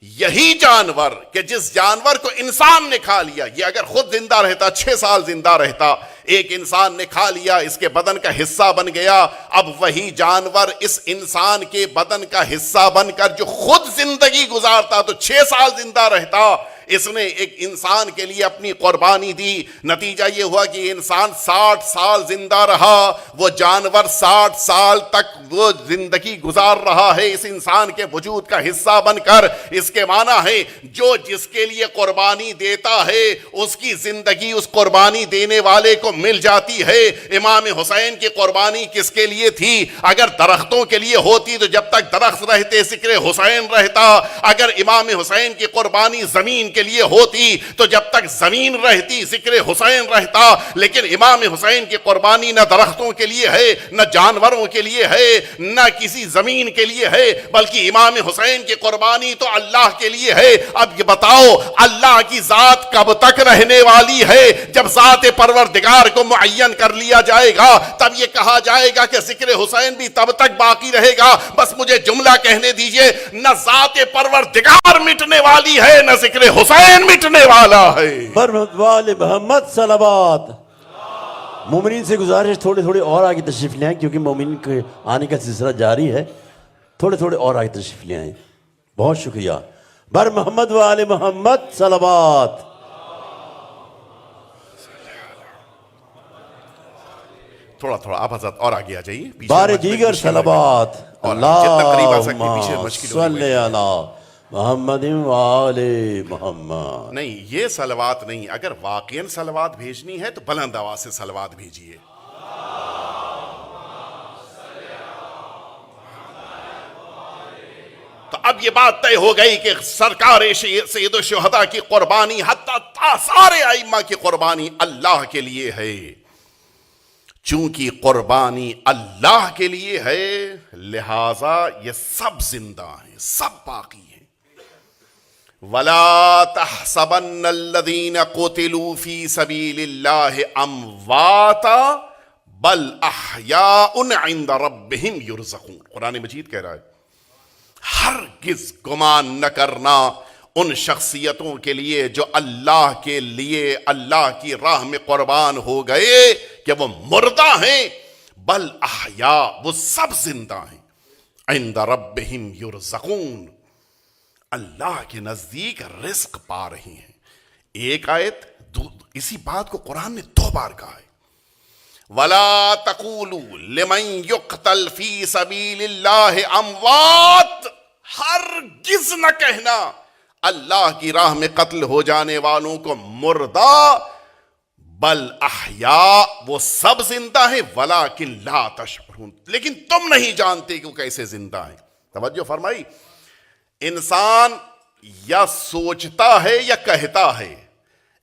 یہی جانور کہ جس جانور کو انسان نے کھا لیا، یہ اگر خود زندہ رہتا 6 سال زندہ رہتا، ایک انسان نے کھا لیا، اس کے بدن کا حصہ بن گیا، اب وہی جانور اس انسان کے بدن کا حصہ بن کر جو خود زندگی گزارتا تو 6 سال زندہ رہتا. اس نے ایک انسان کے لیے اپنی قربانی دی، نتیجہ یہ ہوا کہ انسان 60 سال زندہ رہا، وہ جانور 60 سال تک وہ زندگی گزار رہا ہے اس انسان کے وجود کا حصہ بن کر. اس کے معنی ہے جو جس کے لیے قربانی دیتا ہے اس کی زندگی اس قربانی دینے والے کو مل جاتی ہے. امام حسین کی قربانی کس کے لیے تھی؟ اگر درختوں کے لیے ہوتی تو جب تک درخت رہتے ذکر حسین رہتا، اگر امام حسین کی قربانی زمین کے لیے ہوتی تو جب تک زمین رہتی ذکر حسین رہتا. لیکن امام حسین کی قربانی نہ درختوں کے لیے ہے، نہ جانوروں کے لیے ہے، نہ کسی زمین کے لیے ہے، بلکہ امام حسین کی قربانی تو اللہ کے لیے ہے. اب یہ بتاؤ اللہ کی ذات کب تک رہنے والی ہے؟ جب ذات پروردگار کو معین کر لیا جائے گا تب یہ کہا جائے گا کہ ذکر حسین بھی تب تک باقی رہے گا. بس مجھے جملہ کہنے دیجئے، نہ ذات پروردگار مٹنے والی ہے نہ ذکر حسین مٹنے والا ہے. برحمت والے محمد صلوات. مومنین سے گزارش تھوڑے تھوڑے اور آگے تشریف لے آئیں کیونکہ مومنین کے آنے کا سلسلہ جاری ہے. تھوڑے تھوڑے اور آگے تشریف لے آئیں. بہت شکریہ. بر محمد والے محمد صلوات. تھوڑا تھوڑا آپ حضرت اور آگے آ جائیے. بار دیگر صلوات. اللہم صلی علی محمد وآل محمد. نہیں یہ صلوات نہیں، اگر واقعاً صلوات بھیجنی ہے تو بلند آواز سے صلوات بھیجیے. تو اب یہ بات طے ہو گئی کہ سرکار سید الشہداء کی قربانی حتیٰ سارے ائمہ کی قربانی اللہ کے لیے ہے. چونکہ قربانی اللہ کے لیے ہے لہٰذا یہ سب زندہ ہیں، سب باقی ہیں. وَلَا تَحْسَبَنَّ الَّذِينَ قُتِلُوا فِي سَبِيلِ اللَّهِ أَمْوَاتًا بَلْ أَحْيَاءٌ عِنْدَ رَبِّهِمْ يُرْزَقُونَ. قرآن مجید کہہ رہا ہے ہرگز گمان نہ کرنا ان شخصیتوں کے لیے جو اللہ کے لیے اللہ کی راہ میں قربان ہو گئے کہ وہ مردہ ہیں. بل احیاء، وہ سب زندہ ہیں. عند ربہم یرزقون، اللہ کے نزدیک رزق پا رہے ہیں. ایک آیت اسی بات کو قرآن نے 2 بار کہا ہے. وَلَا تَقُولُوا لِمَنْ يُقْتَلْ فِي سَبِيلِ اللَّهِ أَمْوَاتٌ، ہرگز نہ کہنا اللہ کی راہ میں قتل ہو جانے والوں کو مردہ، بل احیاء، وہ سب زندہ ہیں. وَلَكِنْ لَا تَشْعُرُونَ، لیکن تم نہیں جانتے کہ وہ کیسے زندہ ہیں. توجہ فرمائی. انسان یا سوچتا ہے یا کہتا ہے.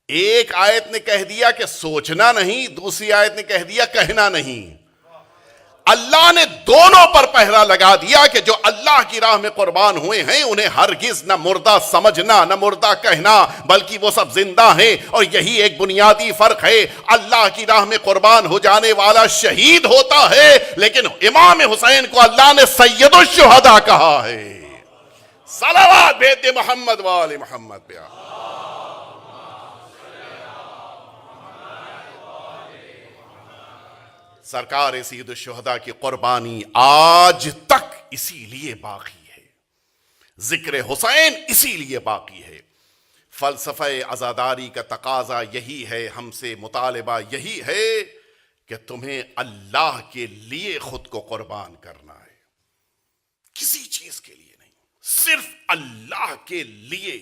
ایک آیت نے کہہ دیا کہ سوچنا نہیں، دوسری آیت نے کہہ دیا کہنا نہیں. اللہ نے دونوں پر پہرا لگا دیا کہ جو اللہ کی راہ میں قربان ہوئے ہیں انہیں ہرگز نہ مردہ سمجھنا نہ مردہ کہنا، بلکہ وہ سب زندہ ہیں. اور یہی ایک بنیادی فرق ہے. اللہ کی راہ میں قربان ہو جانے والا شہید ہوتا ہے، لیکن امام حسین کو اللہ نے سید الشہداء کہا ہے. صلوات بھیج دے محمد وآل محمد پہ. سرکار سید الشہداء کی قربانی آج تک اسی لیے باقی ہے ذکر حسین اسی لیے باقی ہے. فلسفہ عزاداری کا تقاضا یہی ہے, ہم سے مطالبہ یہی ہے کہ تمہیں اللہ کے لیے خود کو قربان کرنا ہے, کسی چیز کے لیے نہیں, صرف اللہ کے لیے.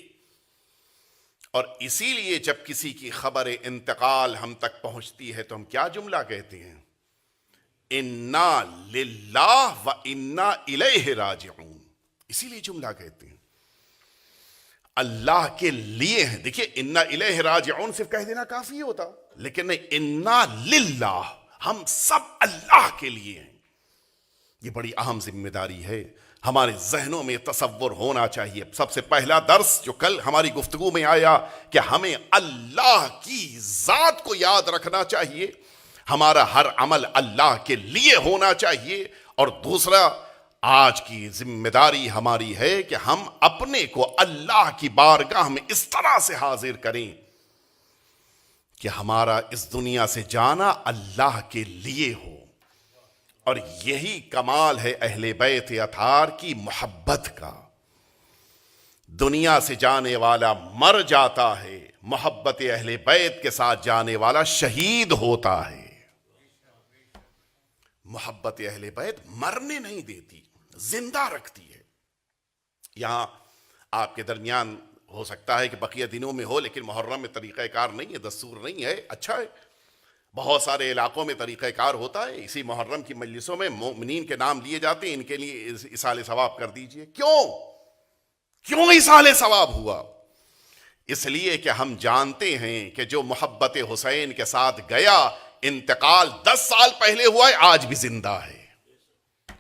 اور اسی لیے جب کسی کی خبر انتقال ہم تک پہنچتی ہے تو ہم کیا جملہ کہتے ہیں؟ انا للہ و انا الیہ راجعون. اسی لیے جملہ کہتے ہیں اللہ کے لیے ہیں. دیکھیے انا الیہ راجعون صرف کہہ دینا کافی ہوتا, لیکن نہیں, انا للہ, ہم سب اللہ کے لیے ہیں. یہ بڑی اہم ذمہ داری ہے, ہمارے ذہنوں میں تصور ہونا چاہیے. سب سے پہلا درس جو کل ہماری گفتگو میں آیا کہ ہمیں اللہ کی ذات کو یاد رکھنا چاہیے, ہمارا ہر عمل اللہ کے لیے ہونا چاہیے. اور دوسرا, آج کی ذمہ داری ہماری ہے کہ ہم اپنے کو اللہ کی بارگاہ میں اس طرح سے حاضر کریں کہ ہمارا اس دنیا سے جانا اللہ کے لیے ہو. اور یہی کمال ہے اہل بیت اطہار کی محبت کا. دنیا سے جانے والا مر جاتا ہے, محبت اہل بیت کے ساتھ جانے والا شہید ہوتا ہے. محبت اہل بیت مرنے نہیں دیتی, زندہ رکھتی ہے. یہاں آپ کے درمیان ہو سکتا ہے کہ بقیہ دنوں میں ہو, لیکن محرم میں طریقہ کار نہیں ہے, دستور نہیں ہے. اچھا ہے, بہت سارے علاقوں میں طریقہ کار ہوتا ہے. اسی محرم کی مجلسوں میں مومنین کے نام لیے جاتے ہیں, ان کے لیے ایصال ثواب کر دیجئے. کیوں ایصال ثواب ہوا؟ اس لیے کہ ہم جانتے ہیں کہ جو محبت حسین کے ساتھ گیا, انتقال 10 سال پہلے ہوا ہے, آج بھی زندہ ہے.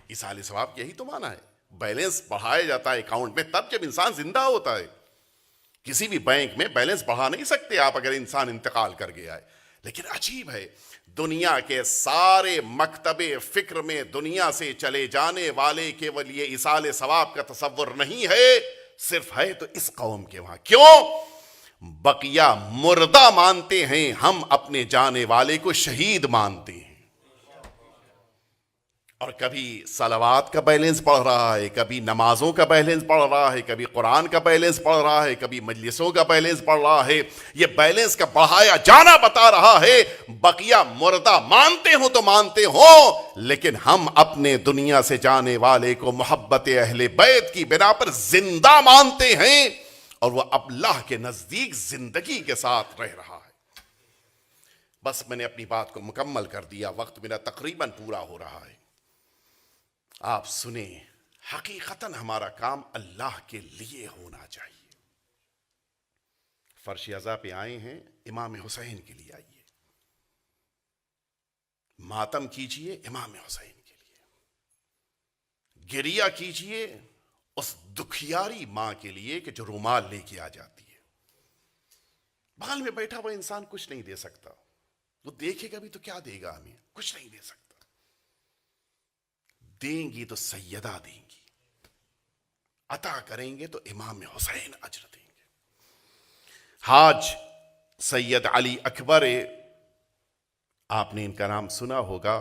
ایصال ثواب یہی تو معنی ہے. بیلنس بڑھایا جاتا ہے اکاؤنٹ میں تب جب انسان زندہ ہوتا ہے. کسی بھی بینک میں بیلنس بڑھا نہیں سکتے آپ اگر انسان انتقال کر گیا ہے. لیکن عجیب ہے, دنیا کے سارے مکتب فکر میں دنیا سے چلے جانے والے کے لیے ایصال ثواب کا تصور نہیں ہے, صرف ہے تو اس قوم کے وہاں. کیوں؟ بقیہ مردہ مانتے ہیں, ہم اپنے جانے والے کو شہید مانتے ہیں. اور کبھی صلوات کا بیلنس پڑھ رہا ہے, کبھی نمازوں کا بیلنس پڑھ رہا ہے, کبھی قرآن کا بیلنس پڑھ رہا ہے, کبھی مجلسوں کا بیلنس پڑھ رہا ہے. یہ بیلنس کا بڑھایا جانا بتا رہا ہے بقیہ مردہ مانتے ہوں تو مانتے ہوں, لیکن ہم اپنے دنیا سے جانے والے کو محبت اہل بیت کی بنا پر زندہ مانتے ہیں, اور وہ اللہ کے نزدیک زندگی کے ساتھ رہ رہا ہے. بس میں نے اپنی بات کو مکمل کر دیا, وقت میرا تقریباً پورا ہو رہا ہے. آپ سنیں, حقیقتاً ہمارا کام اللہ کے لیے ہونا چاہیے. فرش عزا پہ آئے ہیں, امام حسین کے لیے آئیے, ماتم کیجئے امام حسین کے لیے, گریہ کیجئے اس دکھیاری ماں کے لیے کہ جو رومال لے کے آ جاتی ہے. بغل میں بیٹھا ہوا انسان کچھ نہیں دے سکتا, وہ دیکھے گا بھی تو کیا دے گا ہمیں, کچھ نہیں دے سکتا. دیں گی تو سیدہ دیں گی, عطا کریں گے تو امام حسین اجر دیں گے. حاج سید علی اکبر, آپ نے ان کا نام سنا ہوگا,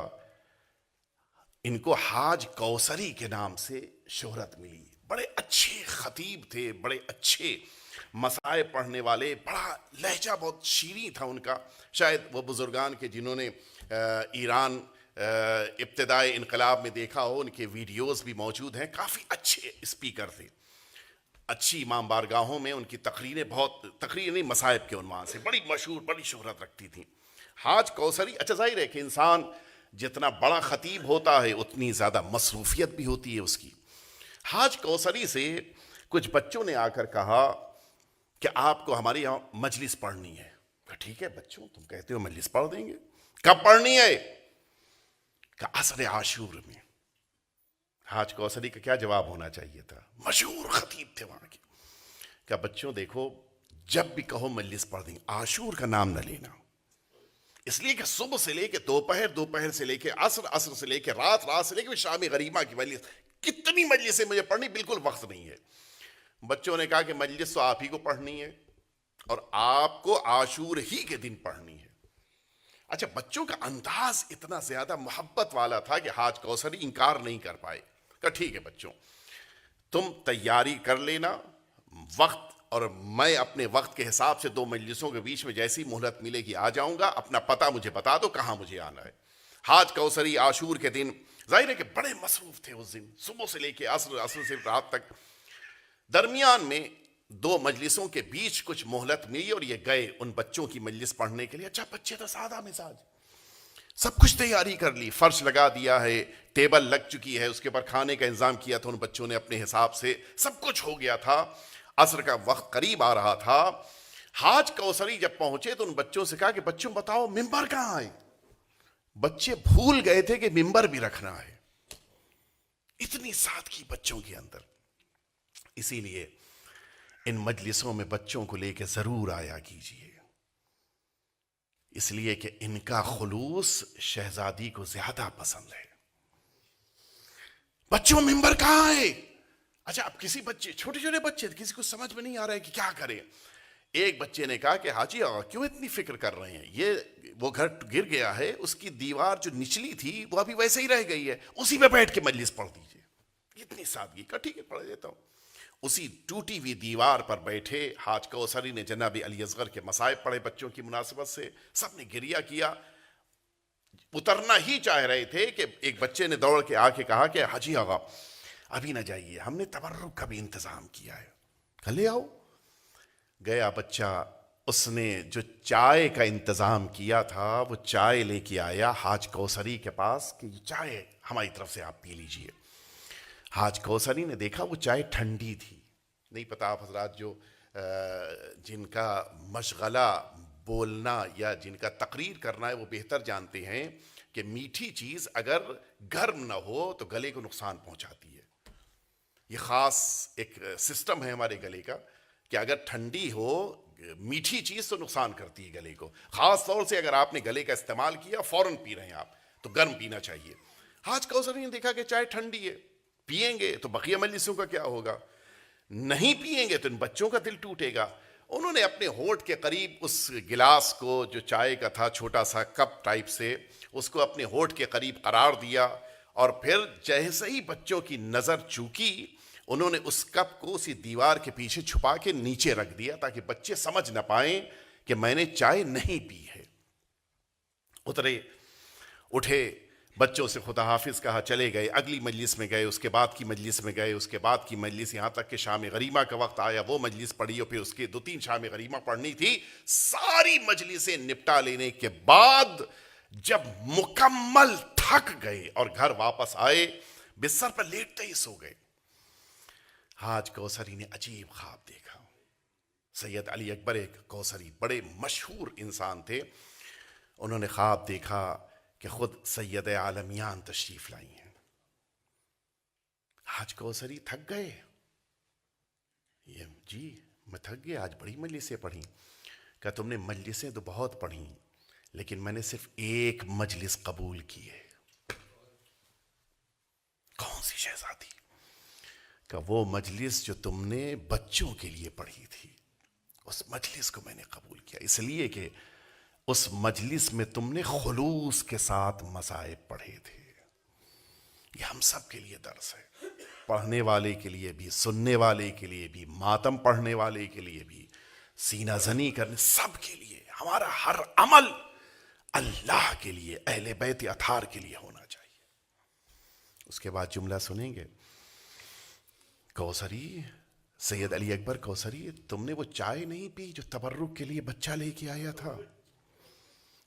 ان کو حاج کوثری کے نام سے شہرت ملی. بڑے اچھے خطیب تھے, بڑے اچھے مسائل پڑھنے والے, بڑا لہجہ بہت شیریں تھا ان کا. شاید وہ بزرگان کے جنہوں نے ایران ابتدائی انقلاب میں دیکھا ہو, ان کے ویڈیوز بھی موجود ہیں. کافی اچھے اسپیکر تھے, اچھی امام بارگاہوں میں ان کی تقریریں, بہت تقریر نہیں مصائب کے عنوان سے بڑی مشہور, بڑی شہرت رکھتی تھیں. حاج کوثری, اچھا ظاہر ہے کہ انسان جتنا بڑا خطیب ہوتا ہے اتنی زیادہ مصروفیت بھی ہوتی ہے اس کی. حاج کوثری سے کچھ بچوں نے آ کر کہا کہ آپ کو ہمارے یہاں مجلس پڑھنی ہے. کہا ٹھیک ہے بچوں, تم کہتے ہو مجلس پڑھ دیں گے. کب پڑھنی ہے؟ کہ عصر عاشور میں. حاج کوثری کا کیا جواب ہونا چاہیے تھا؟ مشہور خطیب تھے وہاں کے. کہ بچوں دیکھو, جب بھی کہو مجلس پڑھ دیں گے, عاشور کا نام نہ لینا, اس لیے کہ صبح سے لے کے دوپہر, دوپہر سے لے کے عصر, عصر سے لے کے رات, رات سے لے کے شام غریبہ کی مجلس, کتنی مجلسیں مجھے پڑھنی, بالکل وقت نہیں ہے. بچوں نے کہا کہ مجلس تو آپ ہی کو پڑھنی ہے اور آپ کو عاشور ہی کے دن پڑھنی ہے. اچھا, بچوں کا انداز اتنا زیادہ محبت والا تھا کہ حاج کوثری انکار نہیں کر پائے. کہا ٹھیک ہے بچوں, تم تیاری کر لینا وقت، اور میں اپنے وقت کے حساب سے 2 مجلسوں کے بیچ میں جیسی مہلت ملے گی آ جاؤں گا. اپنا پتہ مجھے بتا دو کہاں مجھے آنا ہے. حاج کوثری عاشور کے دن ظاہر ہے کہ بڑے مصروف تھے اس دن، صبح سے لے کے عصر سے رات تک. درمیان میں 2 مجلسوں کے بیچ کچھ مہلت ملی اور یہ گئے ان بچوں کی مجلس پڑھنے کے لیے. اچھا بچے تو سادہ مزاج، سب کچھ تیاری کر لی، فرش لگا دیا ہے، ٹیبل لگ چکی ہے، اس کے اوپر کھانے کا انتظام کیا تھا ان بچوں نے اپنے حساب سے، سب کچھ ہو گیا تھا. عصر کا وقت قریب آ رہا تھا. حاج کوثری جب پہنچے تو ان بچوں سے کہا کہ بچوں بتاؤ ممبر کہاں ہے. بچے بھول گئے تھے کہ ممبر بھی رکھنا ہے، اتنی سادگی بچوں کے اندر. اسی لیے ان مجلسوں میں بچوں کو لے کے ضرور آیا کیجیے، اس لیے کہ ان کا خلوص شہزادی کو زیادہ پسند ہے. بچوں ممبر کہاں ہے؟ اچھا اب کسی بچے، چھوٹے چھوٹے بچے، کسی کو سمجھ میں نہیں آ رہا ہے کہ کیا کریں. ایک بچے نے کہا کہ حاجی آقا کیوں اتنی فکر کر رہے ہیں، یہ وہ گھر گر گیا ہے، اس کی دیوار جو نچلی تھی وہ ابھی ویسے ہی رہ گئی ہے، اسی پہ بیٹھ کے مجلس پڑھ دیجیے. اتنی سادگی کا ٹھیک ہے پڑھ دیتا ہوں. اسی ٹوٹی ہوئی دیوار پر بیٹھے حاج کوثری نے جناب علی اصغر کے مصائب پڑھے بچوں کی مناسبت سے. سب نے گریہ کیا. اترنا ہی چاہ رہے تھے کہ ایک بچے نے دوڑ کے آ کے کہا کہ حاجی آقا ابھی نہ جائیے، ہم نے تبرک کا بھی انتظام کیا ہے. کہ لے آؤ. گیا بچہ، اس نے جو چائے کا انتظام کیا تھا وہ چائے لے کے آیا حاج کوثری کے پاس کہ یہ چائے ہماری طرف سے آپ پی لیجئے. حاج کوثری نے دیکھا وہ چائے ٹھنڈی تھی. نہیں پتا آپ حضرات جو جن کا مشغلہ بولنا یا جن کا تقریر کرنا ہے وہ بہتر جانتے ہیں کہ میٹھی چیز اگر گرم نہ ہو تو گلے کو نقصان پہنچاتی ہے. یہ خاص ایک سسٹم ہے ہمارے گلے کا کہ اگر ٹھنڈی ہو میٹھی چیز تو نقصان کرتی ہے گلے کو. خاص طور سے اگر آپ نے گلے کا استعمال کیا فوراً پی رہے ہیں آپ تو گرم پینا چاہیے. حاج کوثری نے دیکھا کہ چائے ٹھنڈی ہے، پئیں گے تو بقیہ مجلسوں کا کیا ہوگا، نہیں پئیں گے تو ان بچوں کا دل ٹوٹے گا. انہوں نے اپنے ہونٹ کے قریب اس گلاس کو جو چائے کا تھا چھوٹا سا کپ ٹائپ سے، اس کو اپنے ہونٹ کے قریب قرار دیا اور پھر جیسے ہی بچوں کی نظر چوکی انہوں نے اس کپ کو اسی دیوار کے پیچھے چھپا کے نیچے رکھ دیا تاکہ بچے سمجھ نہ پائیں کہ میں نے چائے نہیں پی ہے. اترے، اٹھے، بچوں سے خدا حافظ کہا، چلے گئے. اگلی مجلس میں گئے، اس کے بعد کی مجلس میں گئے، اس کے بعد کی مجلس، یہاں تک کہ شام غریمہ کا وقت آیا وہ مجلس پڑھی اور پھر اس کے 2-3 شام غریمہ پڑھنی تھی. ساری مجلسیں نپٹا لینے کے بعد جب مکمل تھک گئے اور گھر واپس آئے بستر پر لیٹتے ہی سو گئے. حاج کوثری نے عجیب خواب دیکھا. سید علی اکبر ایک کوثری بڑے مشہور انسان تھے. انہوں نے خواب دیکھا کہ خود سید عالمیان تشریف لائی ہیں. حاج کوثری تھک گئے. یہ جی میں تھک گیا، آج بڑی مجلسیں پڑھیں. کہ تم نے مجلسیں تو بہت پڑھیں لیکن میں نے صرف ایک مجلس قبول کی ہے. کون سی شہزادی؟ کہ وہ مجلس جو تم نے بچوں کے لیے پڑھی تھی، اس مجلس کو میں نے قبول کیا اس لیے کہ اس مجلس میں تم نے خلوص کے ساتھ مصائب پڑھے تھے. یہ ہم سب کے لیے درس ہے، پڑھنے والے کے لیے بھی، سننے والے کے لیے بھی، ماتم پڑھنے والے کے لیے بھی، سینہ زنی کرنے، سب کے لیے. ہمارا ہر عمل اللہ کے لیے، اہل بیت اطہار کے لیے ہونا چاہیے. اس کے بعد جملہ سنیں گے. کوثری، سید علی اکبر کوثری، تم نے وہ چائے نہیں پی جو تبرک کے لیے بچہ لے کے آیا تھا؟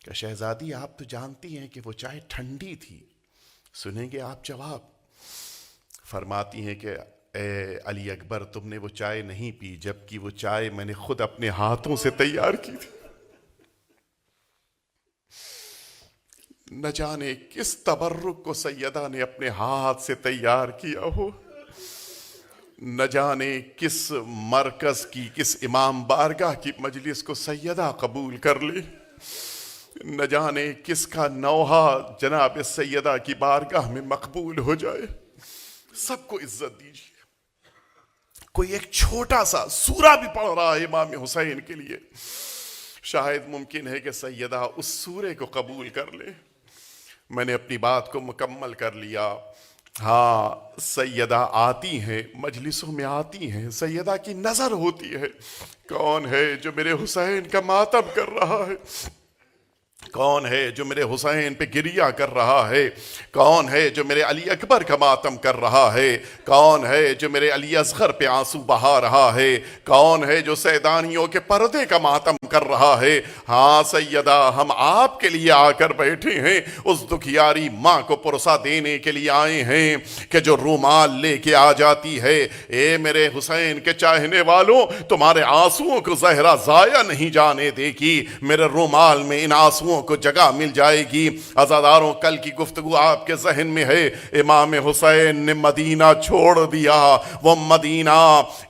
کہ شہزادی آپ تو جانتی ہیں کہ وہ چائے ٹھنڈی تھی. سنیں گے آپ جواب. فرماتی ہیں کہ اے علی اکبر تم نے وہ چائے نہیں پی جبکہ وہ چائے میں نے خود اپنے ہاتھوں سے تیار کی تھی. نہ جانے کس تبرک کو سیدہ نے اپنے ہاتھ سے تیار کیا ہو، نہ جانے کس مرکز کی، کس امام بارگاہ کی مجلس کو سیدہ قبول کر لی، نہ جانے کس کا نوحہ جناب سیدہ کی بارگاہ میں مقبول ہو جائے. سب کو عزت دیجیے. کوئی ایک چھوٹا سا سورہ بھی پڑھ رہا ہے امام حسین کے لیے، شاید ممکن ہے کہ سیدہ اس سورے کو قبول کر لے. میں نے اپنی بات کو مکمل کر لیا. ہاں سیدہ آتی ہیں، مجلسوں میں آتی ہیں، سیدہ کی نظر ہوتی ہے کون ہے جو میرے حسین کا ماتم کر رہا ہے، کون ہے جو میرے حسین پہ گریہ کر رہا ہے، کون ہے جو میرے علی اکبر کا ماتم کر رہا ہے، کون ہے جو میرے علی اصغر پہ آنسو بہا رہا ہے، کون ہے جو سیدانیوں کے پردے کا ماتم کر رہا ہے۔ ہاں سیدہ ہم آپ کے لیے آ کر بیٹھے ہیں، اس دکھیاری ماں کو پرسا دینے کے لیے آئے ہیں کہ جو رومال لے کے آ جاتی ہے۔ اے میرے حسین کے چاہنے والوں، تمہارے آنسوؤں کو زہرا ضائع نہیں جانے دے گی، میرے رومال میں ان آنسوؤں کو جگہ مل جائے گی۔ عزاداروں کل کی گفتگو آپ کے ذہن میں ہے، امام حسین نے مدینہ چھوڑ دیا، وہ مدینہ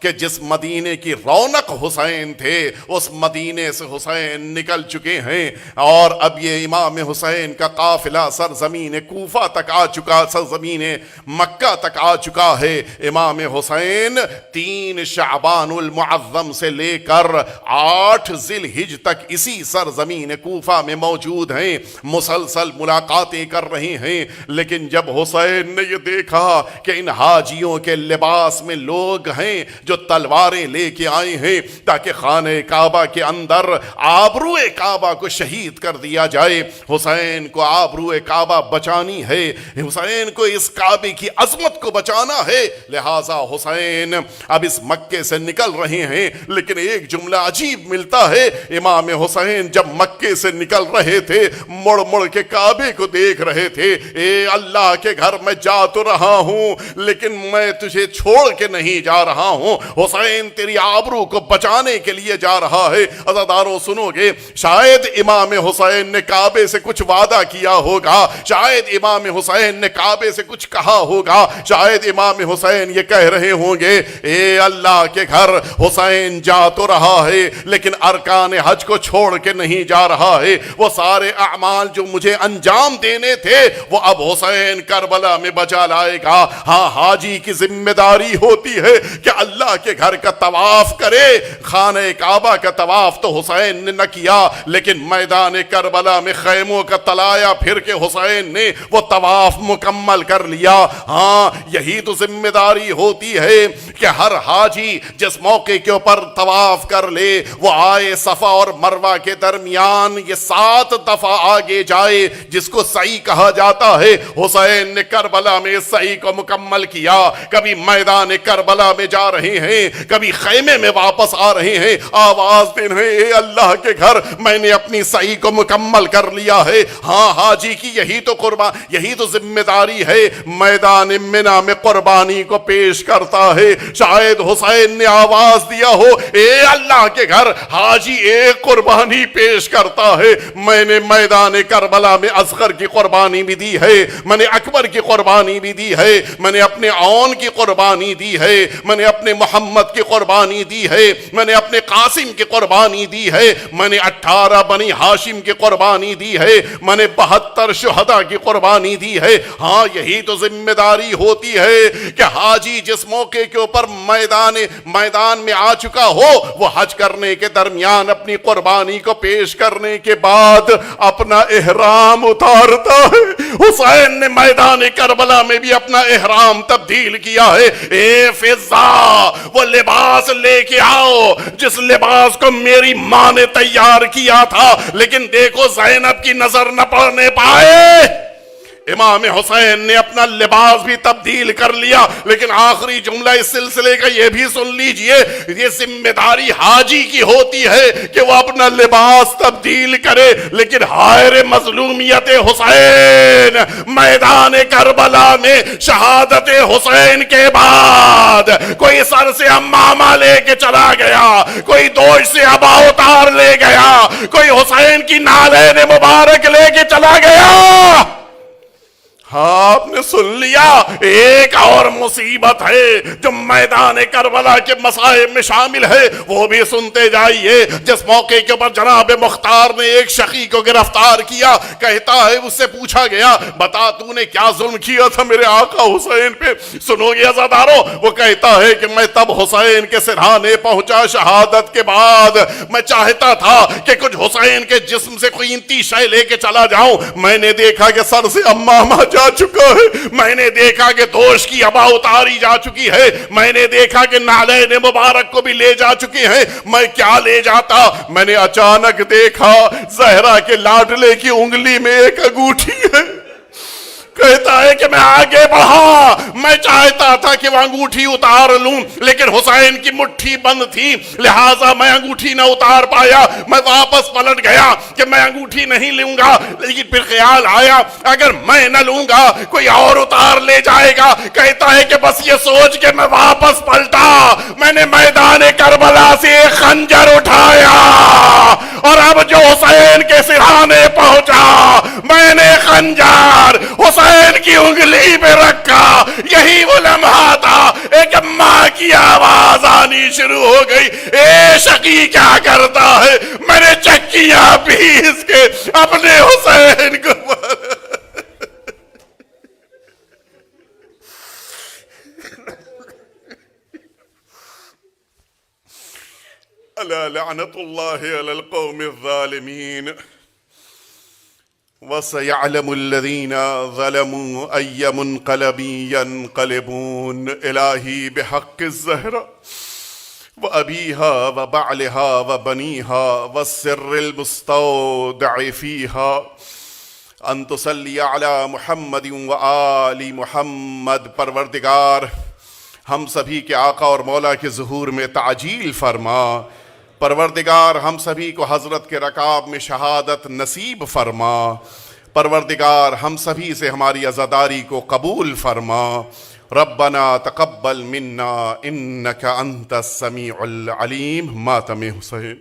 کہ جس مدینے کی رونق حسین تھے، اس مدینے سے حسین نکل چکے ہیں، اور اب یہ امام حسین کا قافلہ سرزمین کوفہ تک آ چکا، سرزمین مکہ تک آ چکا ہے۔ امام حسین 3 شعبان المعظم سے لے کر 8 ذی الحجہ تک اسی سرزمین کوفہ میں موجود ہیں، مسلسل ملاقاتیں کر رہے ہیں۔ لیکن جب حسین نے یہ دیکھا کہ ان حاجیوں کے لباس میں لوگ ہیں جو تلواریں لے کے آئے ہیں تاکہ خانہ کعبہ کے اندر آبروء کعبہ کو شہید کر دیا جائے، حسین کو آبروء کعبہ بچانی ہے، حسین کو اس کعبے کی عظمت کو بچانا ہے، لہٰذا حسین اب اس مکے سے نکل رہے ہیں۔ لیکن ایک جملہ عجیب ملتا ہے، امام حسین جب مکے سے نکل رہے تھے مڑ مڑ کے کعبے کو دیکھ رہے تھے، اے اللہ کے گھر میں جا تو رہا ہوں لیکن میں تجھے چھوڑ کے نہیں جا رہا ہوں، حسین تیری آبرو کو بچانے کے لیے جا رہا ہے۔ عزاداروں سنو گے، شاید امام حسین نے کعبے سے کچھ وعدہ کیا ہوگا، شاید امام حسین نے کعبے سے کچھ کہا ہوگا، شاید امام حسین یہ کہہ رہے ہوں گے، اے اللہ کے گھر حسین جا تو رہا ہے لیکن ارکان حج کو چھوڑ کے نہیں جا رہا ہے، وہ سارے اعمال جو مجھے انجام دینے تھے وہ اب حسین کربلا میں بچا لائے گا۔ ہاں حاجی کی ذمہ داری ہوتی ہے کہ اللہ کے گھر کا طواف کرے، خانہ کعبہ کا طواف تو حسین نے نہ کیا لیکن میدان کربلا میں خیموں کا تلایا پھر کے حسین نے وہ طواف مکمل کر لیا۔ ہاں یہی تو ذمہ داری ہوتی ہے کہ ہر حاجی جس موقع کے اوپر طواف کر لے وہ آئے صفا اور مروہ کے درمیان یہ 7 دفعہ آگے جائے، جس کو سعی کہا جاتا ہے۔ حسین نے کربلا میں سعی کو مکمل کیا، کبھی میدان کربلا میں جا رہے ہیں، کبھی خیمے میں واپس آ رہے ہیں، آواز دے رہے ہیں اے اللہ کے گھر میں نے اپنی سعی کو مکمل کر لیا ہے۔ ہاں حاجی کی یہی تو ذمہ داری ہے، میدان منا میں قربانی کو پیش کرتا ہے۔ شاید حسین نے آواز دیا ہو اے اللہ کے گھر حاجی ایک قربانی پیش کرتا ہے، میں نے میدان کربلا میں اصغر کی قربانی بھی دی ہے، میں نے اکبر کی قربانی بھی دی ہے، میں نے اپنے اون کی قربانی دی ہے، میں نے اپنے محمد کی قربانی دی ہے، میں نے اپنے قاسم کی قربانی دی ہے، میں نے 18 بنی ہاشم کی قربانی دی ہے، میں نے 72 شہداء کی قربانی دی ہے۔ ہاں یہی تو ذمہ داری ہوتی ہے کہ حاجی جس موقع کے اوپر میدان میں آ چکا ہو وہ حج کرنے کے درمیان اپنی قربانی کو پیش کرنے کے بعد اپنا احرام اتارتا ہے۔ حسین نے میدان کربلا میں بھی اپنا احرام تبدیل کیا ہے۔ اے فضا وہ لباس لے کے آؤ جس لباس کو میری ماں نے تیار کیا تھا لیکن دیکھو زینب کی نظر نہ پڑنے پائے۔ امام حسین نے اپنا لباس بھی تبدیل کر لیا، لیکن آخری جملہ اس سلسلے کا یہ بھی سن لیجئے، یہ ذمہ داری حاجی کی ہوتی ہے کہ وہ اپنا لباس تبدیل کرے، لیکن ہائے مظلومیت حسین، میدان کربلا میں شہادت حسین کے بعد کوئی سر سے امامہ لے کے چلا گیا، کوئی دوش سے ابا اتار لے گیا، کوئی حسین کی نالین مبارک لے کے چلا گیا۔ ہاں آپ نے سن لیا، ایک اور مصیبت ہے جو میدان کربلا کے مصائب میں شامل ہے، وہ بھی سنتے جائیے۔ جس موقع کے اوپر جناب مختار نے ایک شقی کو گرفتار کیا، کہتا ہے اس سے پوچھا گیا بتا تو نے کیا ظلم کیا تھا میرے آقا حسین پہ؟ سنو گے عزادارو، وہ کہتا ہے کہ میں تب حسین کے سرہانے پہنچا شہادت کے بعد، میں چاہتا تھا کہ کچھ حسین کے جسم سے قیمتی شے لے کے چلا جاؤں، میں نے دیکھا کہ سر سے امامہ جا چکا ہے، میں نے دیکھا کہ دوش کی ابا اتاری جا چکی ہے، میں نے دیکھا کہ نالین مبارک کو بھی لے جا چکے ہیں، میں کیا لے جاتا؟ میں نے اچانک دیکھا زہرا کے لاڈلے کی انگلی میں ایک انگوٹھی ہے۔ کہتا ہے کہ میں آگے بڑھا، میں چاہتا تھا کہ وہ انگوٹھی اتار لوں، لیکن حسین کی مٹھی بند تھی، لہٰذا میں انگوٹھی نہ اتار پایا۔ میں واپس پلٹ گیا کہ میں انگوٹھی نہیں لوں گا، لیکن پھر خیال آیا اگر میں نہ لوں گا کوئی اور اتار لے جائے گا۔ کہتا ہے کہ بس یہ سوچ کے میں واپس پلٹا، میں نے میدان کربلا سے ایک خنجر اٹھایا اور اب جو حسین کے سرہانے پہنچا میں نے خنجر حسین کی انگلی پہ رکھا۔ یہی وہ لمحہ تھا ایک ماں کی آواز آنی شروع ہو گئی، اے شقی کیا کرتا ہے؟ میں نے چکیاں پیس کے اپنے حسین کو الا لعنت اللہ علی القوم الظالمین وَسَيَعْلَمُ الَّذِينَ ظَلَمُوا أَيَّ مُنْقَلَبٍ يَنْقَلِبُونَ إِلَٰهِي بِحَقِّ الزَّهْرَةِ وَأَبِيهَا وَبَعْلِهَا وَبَنِيهَا وَالسِّرِّ الْمُسْتَوْدَعِ فِيهَا أَن تُصَلِّيَ عَلَى مُحَمَّدٍ وَآلِ مُحَمَّدٍ۔ پروردگار ہم سبھی کے آقا اور مولا کے ظہور میں تعجیل فرما، پروردگار ہم سبھی کو حضرت کے رکاب میں شہادت نصیب فرما، پروردگار ہم سبھی سے ہماری عزاداری کو قبول فرما۔ ربنا تقبل منا انک انت السمیع العلیم۔ ماتم حسین۔